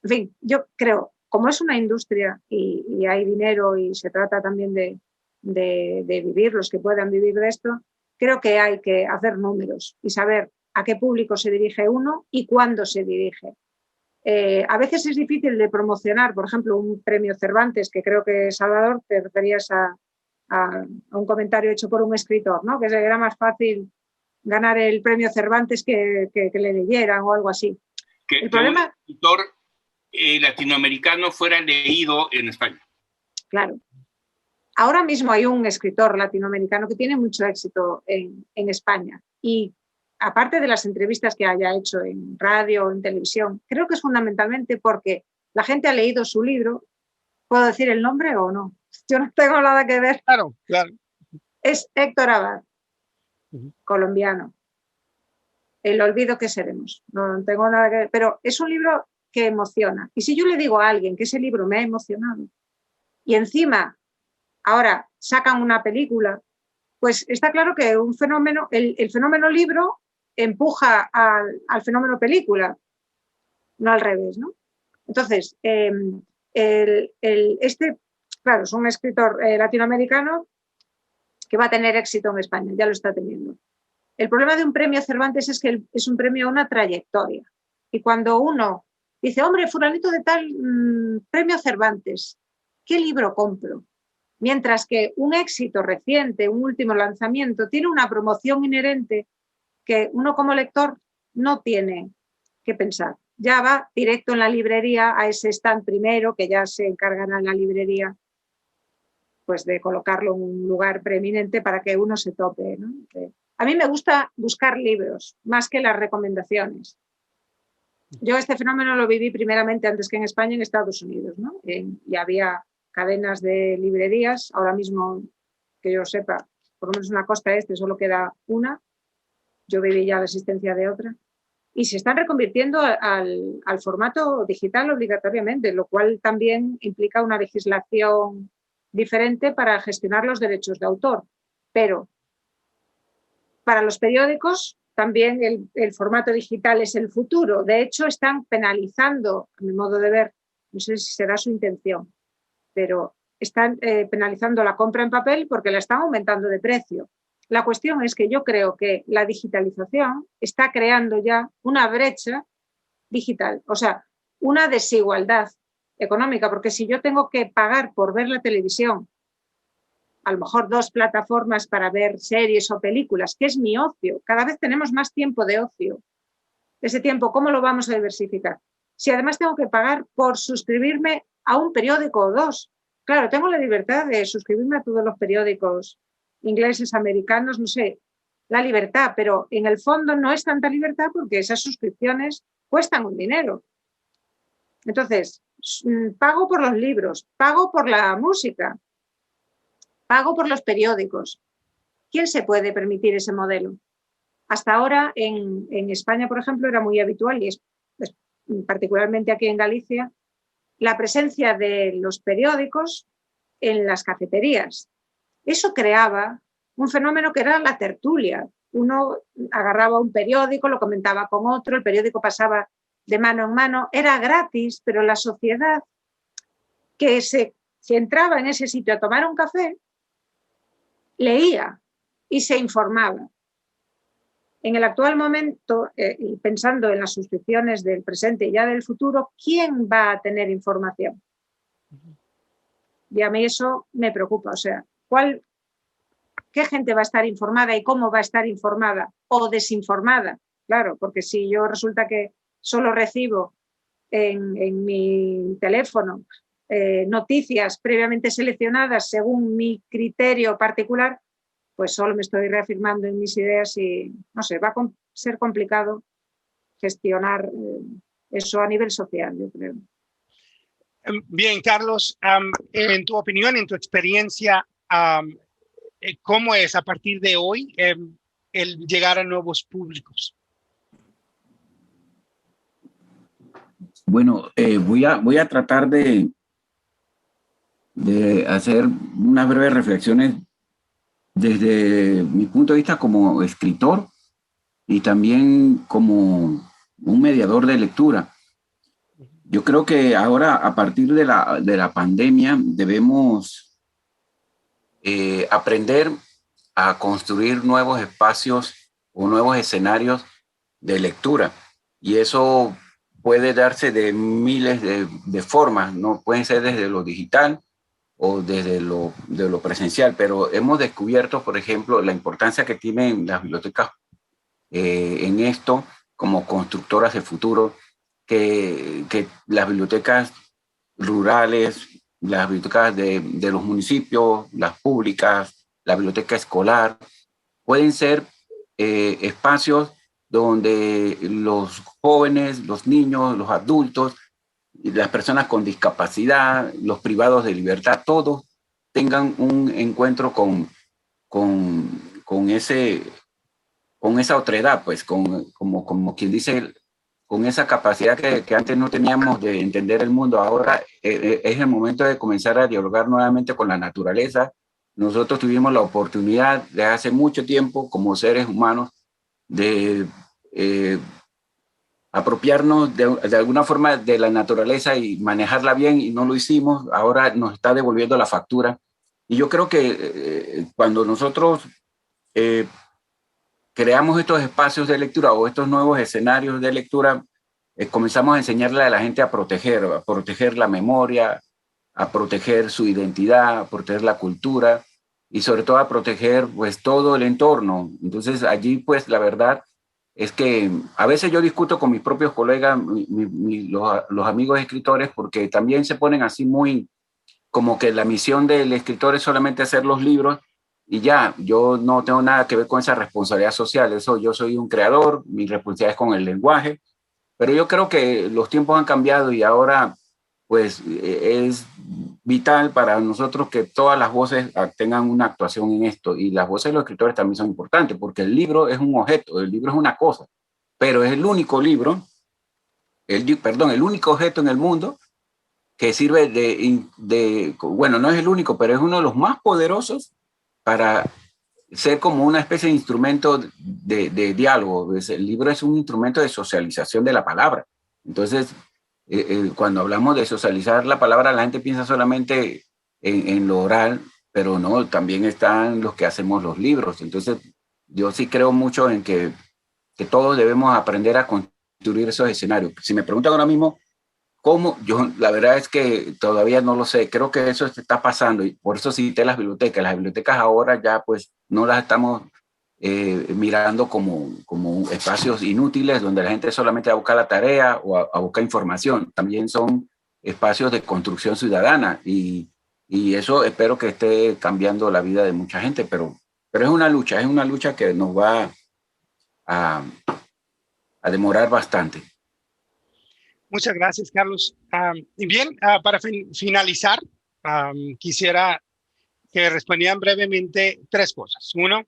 En fin, yo creo, como es una industria y hay dinero y se trata también de vivir, los que puedan vivir de esto, creo que hay que hacer números y saber a qué público se dirige uno y cuándo se dirige. A veces es difícil de promocionar, por ejemplo, un premio Cervantes, que creo que, Salvador, te referías a un comentario hecho por un escritor, ¿no? Que era más fácil ganar el premio Cervantes que le leyeran o algo así. El problema... un escritor latinoamericano fuera leído en España. Claro. Ahora mismo hay un escritor latinoamericano que tiene mucho éxito en España, y aparte de las entrevistas que haya hecho en radio o en televisión, creo que es fundamentalmente porque la gente ha leído su libro. ¿Puedo decir el nombre o no? Yo no tengo nada que ver. Claro, claro. Es Héctor Abad, colombiano. El olvido que seremos. No tengo nada que ver, pero es un libro que emociona. Y si yo le digo a alguien que ese libro me ha emocionado y encima ahora sacan una película, pues está claro que un fenómeno, el fenómeno libro empuja al fenómeno película, no al revés, ¿no? Entonces, claro, es un escritor latinoamericano que va a tener éxito en España, ya lo está teniendo. El problema de un premio Cervantes es que es un premio a una trayectoria. Y cuando uno dice, hombre, fulanito de tal, premio Cervantes, ¿qué libro compro? Mientras que un éxito reciente, un último lanzamiento, tiene una promoción inherente que uno como lector no tiene que pensar. Ya va directo en la librería a ese stand primero, que ya se encargan en la librería pues de colocarlo en un lugar preeminente para que uno se tope, ¿no? A mí me gusta buscar libros más que las recomendaciones. Yo este fenómeno lo viví primeramente antes que en España, en Estados Unidos, ¿no? Y había cadenas de librerías, ahora mismo que yo sepa, por lo menos en la costa este solo queda una, yo viví ya la existencia de otra, y se están reconvirtiendo al formato digital obligatoriamente, lo cual también implica una legislación diferente para gestionar los derechos de autor. Pero para los periódicos también el formato digital es el futuro. De hecho, están penalizando, a mi modo de ver, no sé si será su intención, pero están penalizando la compra en papel porque la están aumentando de precio. La cuestión es que yo creo que la digitalización está creando ya una brecha digital, o sea, una desigualdad económica, porque si yo tengo que pagar por ver la televisión, a lo mejor 2 plataformas para ver series o películas, que es mi ocio, cada vez tenemos más tiempo de ocio. Ese tiempo, ¿cómo lo vamos a diversificar? Si además tengo que pagar por suscribirme a un periódico o 2, claro, tengo la libertad de suscribirme a todos los periódicos ingleses, americanos, no sé, la libertad, pero en el fondo no es tanta libertad porque esas suscripciones cuestan un dinero. Entonces, pago por los libros, pago por la música, pago por los periódicos. ¿Quién se puede permitir ese modelo? Hasta ahora en España, por ejemplo, era muy habitual, y es particularmente aquí en Galicia, la presencia de los periódicos en las cafeterías. Eso creaba un fenómeno que era la tertulia. Uno agarraba un periódico, lo comentaba con otro, el periódico pasaba de mano en mano, era gratis, pero la sociedad que se entraba en ese sitio a tomar un café, leía y se informaba. En el actual momento, y pensando en las suscripciones del presente y ya del futuro, ¿quién va a tener información? Y a mí eso me preocupa. O sea, ¿qué gente va a estar informada y cómo va a estar informada o desinformada? Claro, porque si yo resulta que solo recibo en mi teléfono noticias previamente seleccionadas según mi criterio particular, pues solo me estoy reafirmando en mis ideas y, no sé, va a ser complicado gestionar eso a nivel social, yo creo. Bien, Carlos, en tu opinión, en tu experiencia, ¿cómo es a partir de hoy el llegar a nuevos públicos? Bueno, voy a tratar de de hacer unas breves reflexiones desde mi punto de vista como escritor y también como un mediador de lectura. Yo creo que ahora, a partir de la pandemia, debemos aprender a construir nuevos espacios o nuevos escenarios de lectura. Y eso puede darse de miles de formas, ¿no? Puede ser desde lo digital o desde de lo presencial, pero hemos descubierto, por ejemplo, la importancia que tienen las bibliotecas en esto como constructoras de futuro, que las bibliotecas rurales, las bibliotecas de los municipios, las públicas, la biblioteca escolar, pueden ser espacios donde los jóvenes, los niños, los adultos, las personas con discapacidad, los privados de libertad, todos tengan un encuentro con ese, con esa otredad, pues, como quien dice, con esa capacidad que antes no teníamos de entender el mundo. Ahora es el momento de comenzar a dialogar nuevamente con la naturaleza. Nosotros tuvimos la oportunidad de hace mucho tiempo, como seres humanos, de apropiarnos de alguna forma de la naturaleza y manejarla bien, y no lo hicimos. Ahora nos está devolviendo la factura. Y yo creo que cuando nosotros eh, creamos estos espacios de lectura o estos nuevos escenarios de lectura, comenzamos a enseñarle a la gente a proteger la memoria, a proteger su identidad, a proteger la cultura y sobre todo a proteger pues todo el entorno. Entonces allí pues la verdad es que a veces yo discuto con mis propios colegas, los amigos escritores, porque también se ponen así muy como que la misión del escritor es solamente hacer los libros y ya, yo no tengo nada que ver con esa responsabilidad social. Eso, yo soy un creador, mi responsabilidad es con el lenguaje, pero yo creo que los tiempos han cambiado y ahora pues es vital para nosotros que todas las voces tengan una actuación en esto, y las voces de los escritores también son importantes porque el libro es un objeto, el libro es una cosa, pero es el único libro, el único objeto en el mundo que sirve bueno, no es el único, pero es uno de los más poderosos para ser como una especie de instrumento de diálogo. El libro es un instrumento de socialización de la palabra. Entonces, cuando hablamos de socializar la palabra, la gente piensa solamente en lo oral, pero no, también están los que hacemos los libros. Entonces, yo sí creo mucho en que todos debemos aprender a construir esos escenarios. Si me preguntan ahora mismo, ¿cómo? Yo la verdad es que todavía no lo sé. Creo que eso está pasando y por eso cité las bibliotecas. Las bibliotecas ahora ya pues no las estamos mirando como espacios inútiles donde la gente solamente va a buscar la tarea o a buscar información. También son espacios de construcción ciudadana y eso espero que esté cambiando la vida de mucha gente, pero es una lucha que nos va a, a demorar bastante. Muchas gracias, Carlos. Y bien, para finalizar, quisiera que respondieran brevemente tres cosas. Uno,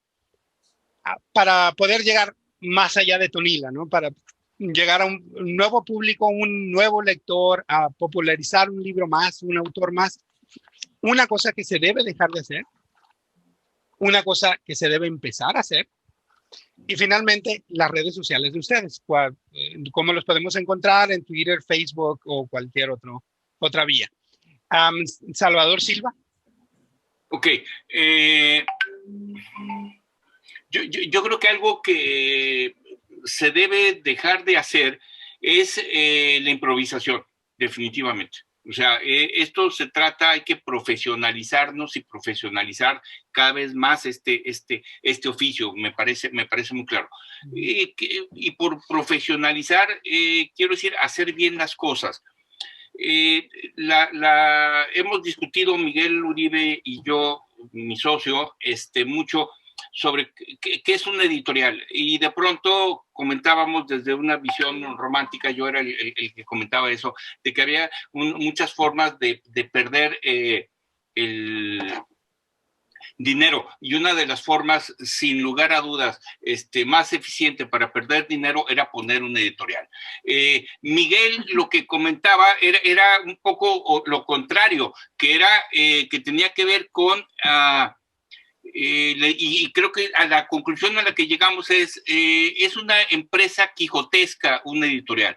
para poder llegar más allá de Tonila, ¿no? Para llegar a un nuevo público, un nuevo lector, a popularizar un libro más, un autor más. Una cosa que se debe dejar de hacer, una cosa que se debe empezar a hacer, y finalmente las redes sociales de ustedes. ¿Cómo los podemos encontrar en Twitter, Facebook o cualquier otra vía? Salvador Silva. Ok. Yo creo que algo que se debe dejar de hacer es la improvisación, definitivamente. O sea, esto se trata, hay que profesionalizarnos y profesionalizar cada vez más este oficio, me parece muy claro. Y por profesionalizar, quiero decir, hacer bien las cosas. Hemos discutido Miguel Uribe y yo, mi socio, mucho sobre qué es una editorial, y de pronto comentábamos desde una visión romántica, yo era el que comentaba eso, de que había muchas formas de perder dinero. Y una de las formas, sin lugar a dudas, más eficiente para perder dinero era poner un editorial. Miguel lo que comentaba era un poco lo contrario, que era que tenía que ver con... y creo que a la conclusión a la que llegamos es una empresa quijotesca, una editorial,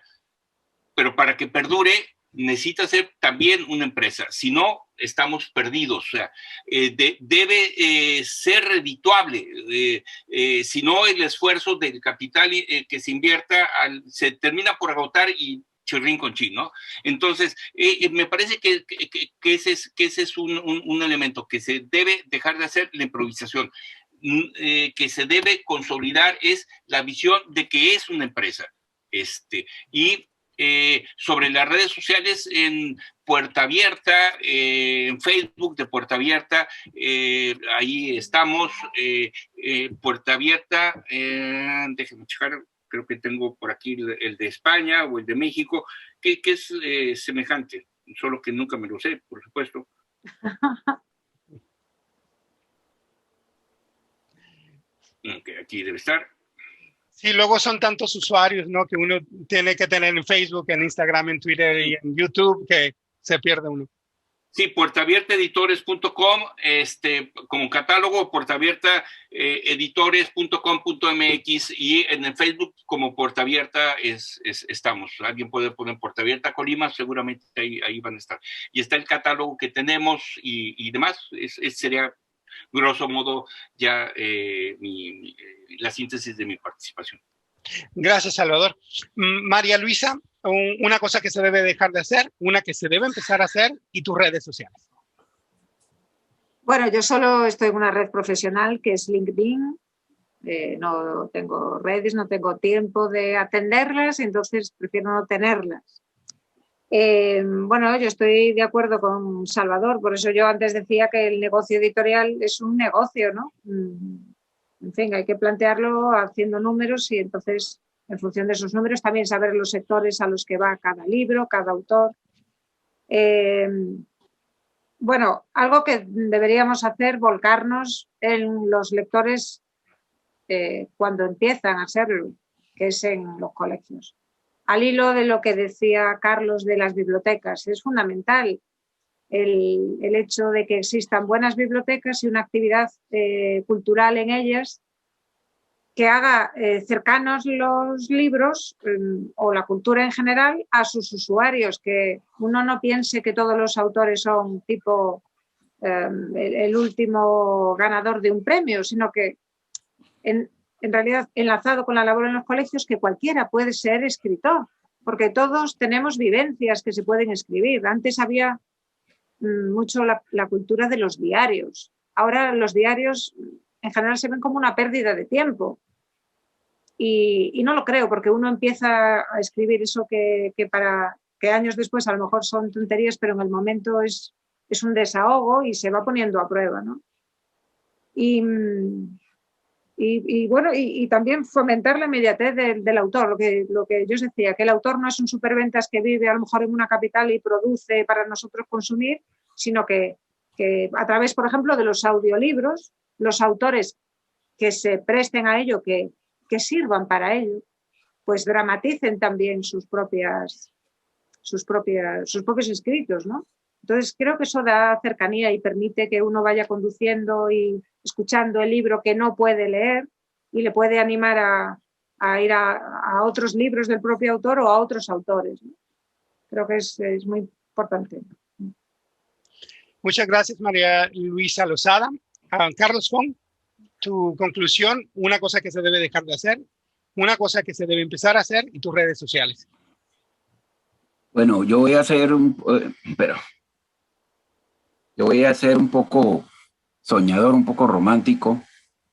pero para que perdure necesita ser también una empresa, si no estamos perdidos, o sea, debe ser redituable, si no el esfuerzo del capital que se invierta se termina por agotar y chirrín con chin, ¿no? Entonces, me parece que ese es un elemento que se debe dejar de hacer, la improvisación, que se debe consolidar es la visión de que es una empresa. Y sobre las redes sociales, en Puerta Abierta, en Facebook de Puerta Abierta, ahí estamos, Puerta Abierta, déjenme checar, creo que tengo por aquí el de España o el de México, que es semejante, solo que nunca me lo sé, por supuesto. Okay, aquí debe estar. Sí, luego son tantos usuarios, ¿no? Que uno tiene que tener en Facebook, en Instagram, en Twitter y en YouTube, que se pierde uno. Sí, puertaabiertaeditores.com, como catálogo, puertaabiertaeditores.com.mx, y en el Facebook como Puerta Abierta estamos. Alguien puede poner Puerta Abierta Colima, seguramente ahí van a estar. Y está el catálogo que tenemos y demás. Sería, grosso modo, ya la síntesis de mi participación. Gracias, Salvador. María Luisa, una cosa que se debe dejar de hacer, una que se debe empezar a hacer, y tus redes sociales. Bueno, yo solo estoy en una red profesional que es LinkedIn. No tengo redes, no tengo tiempo de atenderlas, entonces prefiero no tenerlas. Bueno, yo estoy de acuerdo con Salvador, por eso yo antes decía que el negocio editorial es un negocio, ¿no? En fin, hay que plantearlo haciendo números y entonces, en función de esos números, también saber los sectores a los que va cada libro, cada autor. Bueno, algo que deberíamos hacer, volcarnos en los lectores cuando empiezan a serlo, que es en los colegios. Al hilo de lo que decía Carlos de las bibliotecas, es fundamental el hecho de que existan buenas bibliotecas y una actividad cultural en ellas que haga cercanos los libros o la cultura en general a sus usuarios, que uno no piense que todos los autores son tipo el último ganador de un premio, sino que en realidad enlazado con la labor en los colegios, que cualquiera puede ser escritor, porque todos tenemos vivencias que se pueden escribir. Antes había mucho la cultura de los diarios. Ahora los diarios en general se ven como una pérdida de tiempo. Y no lo creo, porque uno empieza a escribir eso que años después a lo mejor son tonterías, pero en el momento es un desahogo y se va poniendo a prueba, ¿no? Y bueno, y también fomentar la inmediatez del autor, lo que yo os decía, que el autor no es un superventas que vive a lo mejor en una capital y produce para nosotros consumir, sino que a través, por ejemplo, de los audiolibros, los autores que se presten a ello, que sirvan para ello, pues dramaticen también sus propios escritos, ¿no? Entonces creo que eso da cercanía y permite que uno vaya conduciendo y escuchando el libro que no puede leer y le puede animar a ir a otros libros del propio autor o a otros autores, ¿no? Creo que es muy importante. Muchas gracias, María Luisa Lozada. Carlos Fong, tu conclusión, una cosa que se debe dejar de hacer, una cosa que se debe empezar a hacer, y tus redes sociales. Bueno, yo voy a hacer un poco soñador, un poco romántico.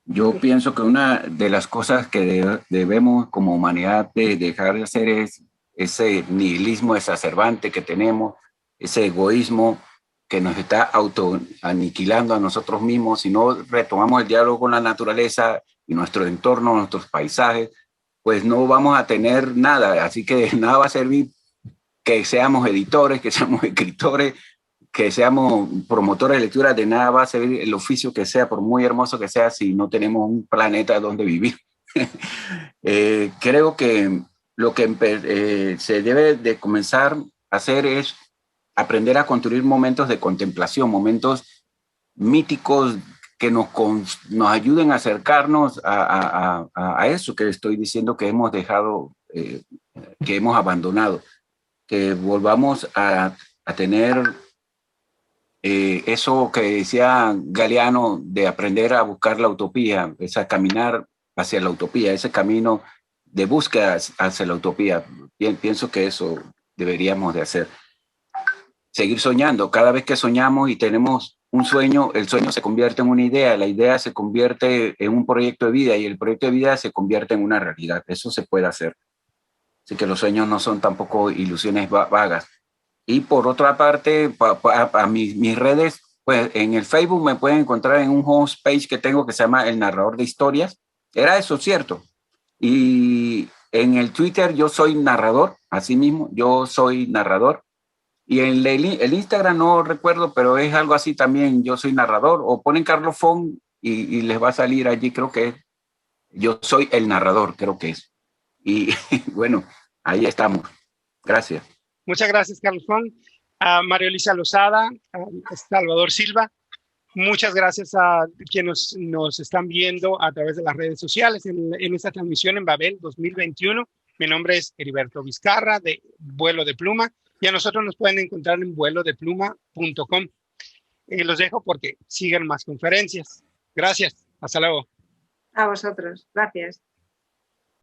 Yo pienso que una de las cosas que debemos como humanidad de dejar de hacer es ese nihilismo exacerbante que tenemos, ese egoísmo que nos está autoaniquilando a nosotros mismos. Si no retomamos el diálogo con la naturaleza y nuestro entorno, nuestros paisajes, pues no vamos a tener nada. Así que nada va a servir que seamos editores, que seamos escritores, que seamos promotores de lectura, de nada va a servir el oficio que sea, por muy hermoso que sea, si no tenemos un planeta donde vivir. Creo que lo que se debe de comenzar a hacer es aprender a construir momentos de contemplación, momentos míticos que nos ayuden a acercarnos a eso que estoy diciendo que hemos dejado, que hemos abandonado, que volvamos a tener eso que decía Galeano, de aprender a buscar la utopía, es a caminar hacia la utopía, ese camino de búsqueda hacia la utopía. Pienso que eso deberíamos de hacer. Seguir soñando. Cada vez que soñamos y tenemos un sueño, el sueño se convierte en una idea, la idea se convierte en un proyecto de vida y el proyecto de vida se convierte en una realidad. Eso se puede hacer. Así que los sueños no son tampoco ilusiones vagas. Y por otra parte, mis redes, pues en el Facebook me pueden encontrar en un host page que tengo que se llama El Narrador de Historias. Era eso, cierto. Y en el Twitter yo soy narrador, así mismo, yo soy narrador. Y en el Instagram no recuerdo, pero es algo así también, yo soy narrador. O ponen Carlos Fon y les va a salir allí, creo que es. Yo soy el narrador, creo que es. Y bueno, ahí estamos. Gracias. Muchas gracias, Carlos Juan. A María Elisa Lozada, a Salvador Silva. Muchas gracias a quienes nos están viendo a través de las redes sociales en esta transmisión en Babel 2021. Mi nombre es Heriberto Vizcarra de Vuelo de Pluma y a nosotros nos pueden encontrar en vuelodepluma.com. Los dejo porque siguen más conferencias. Gracias. Hasta luego. A vosotros. Gracias.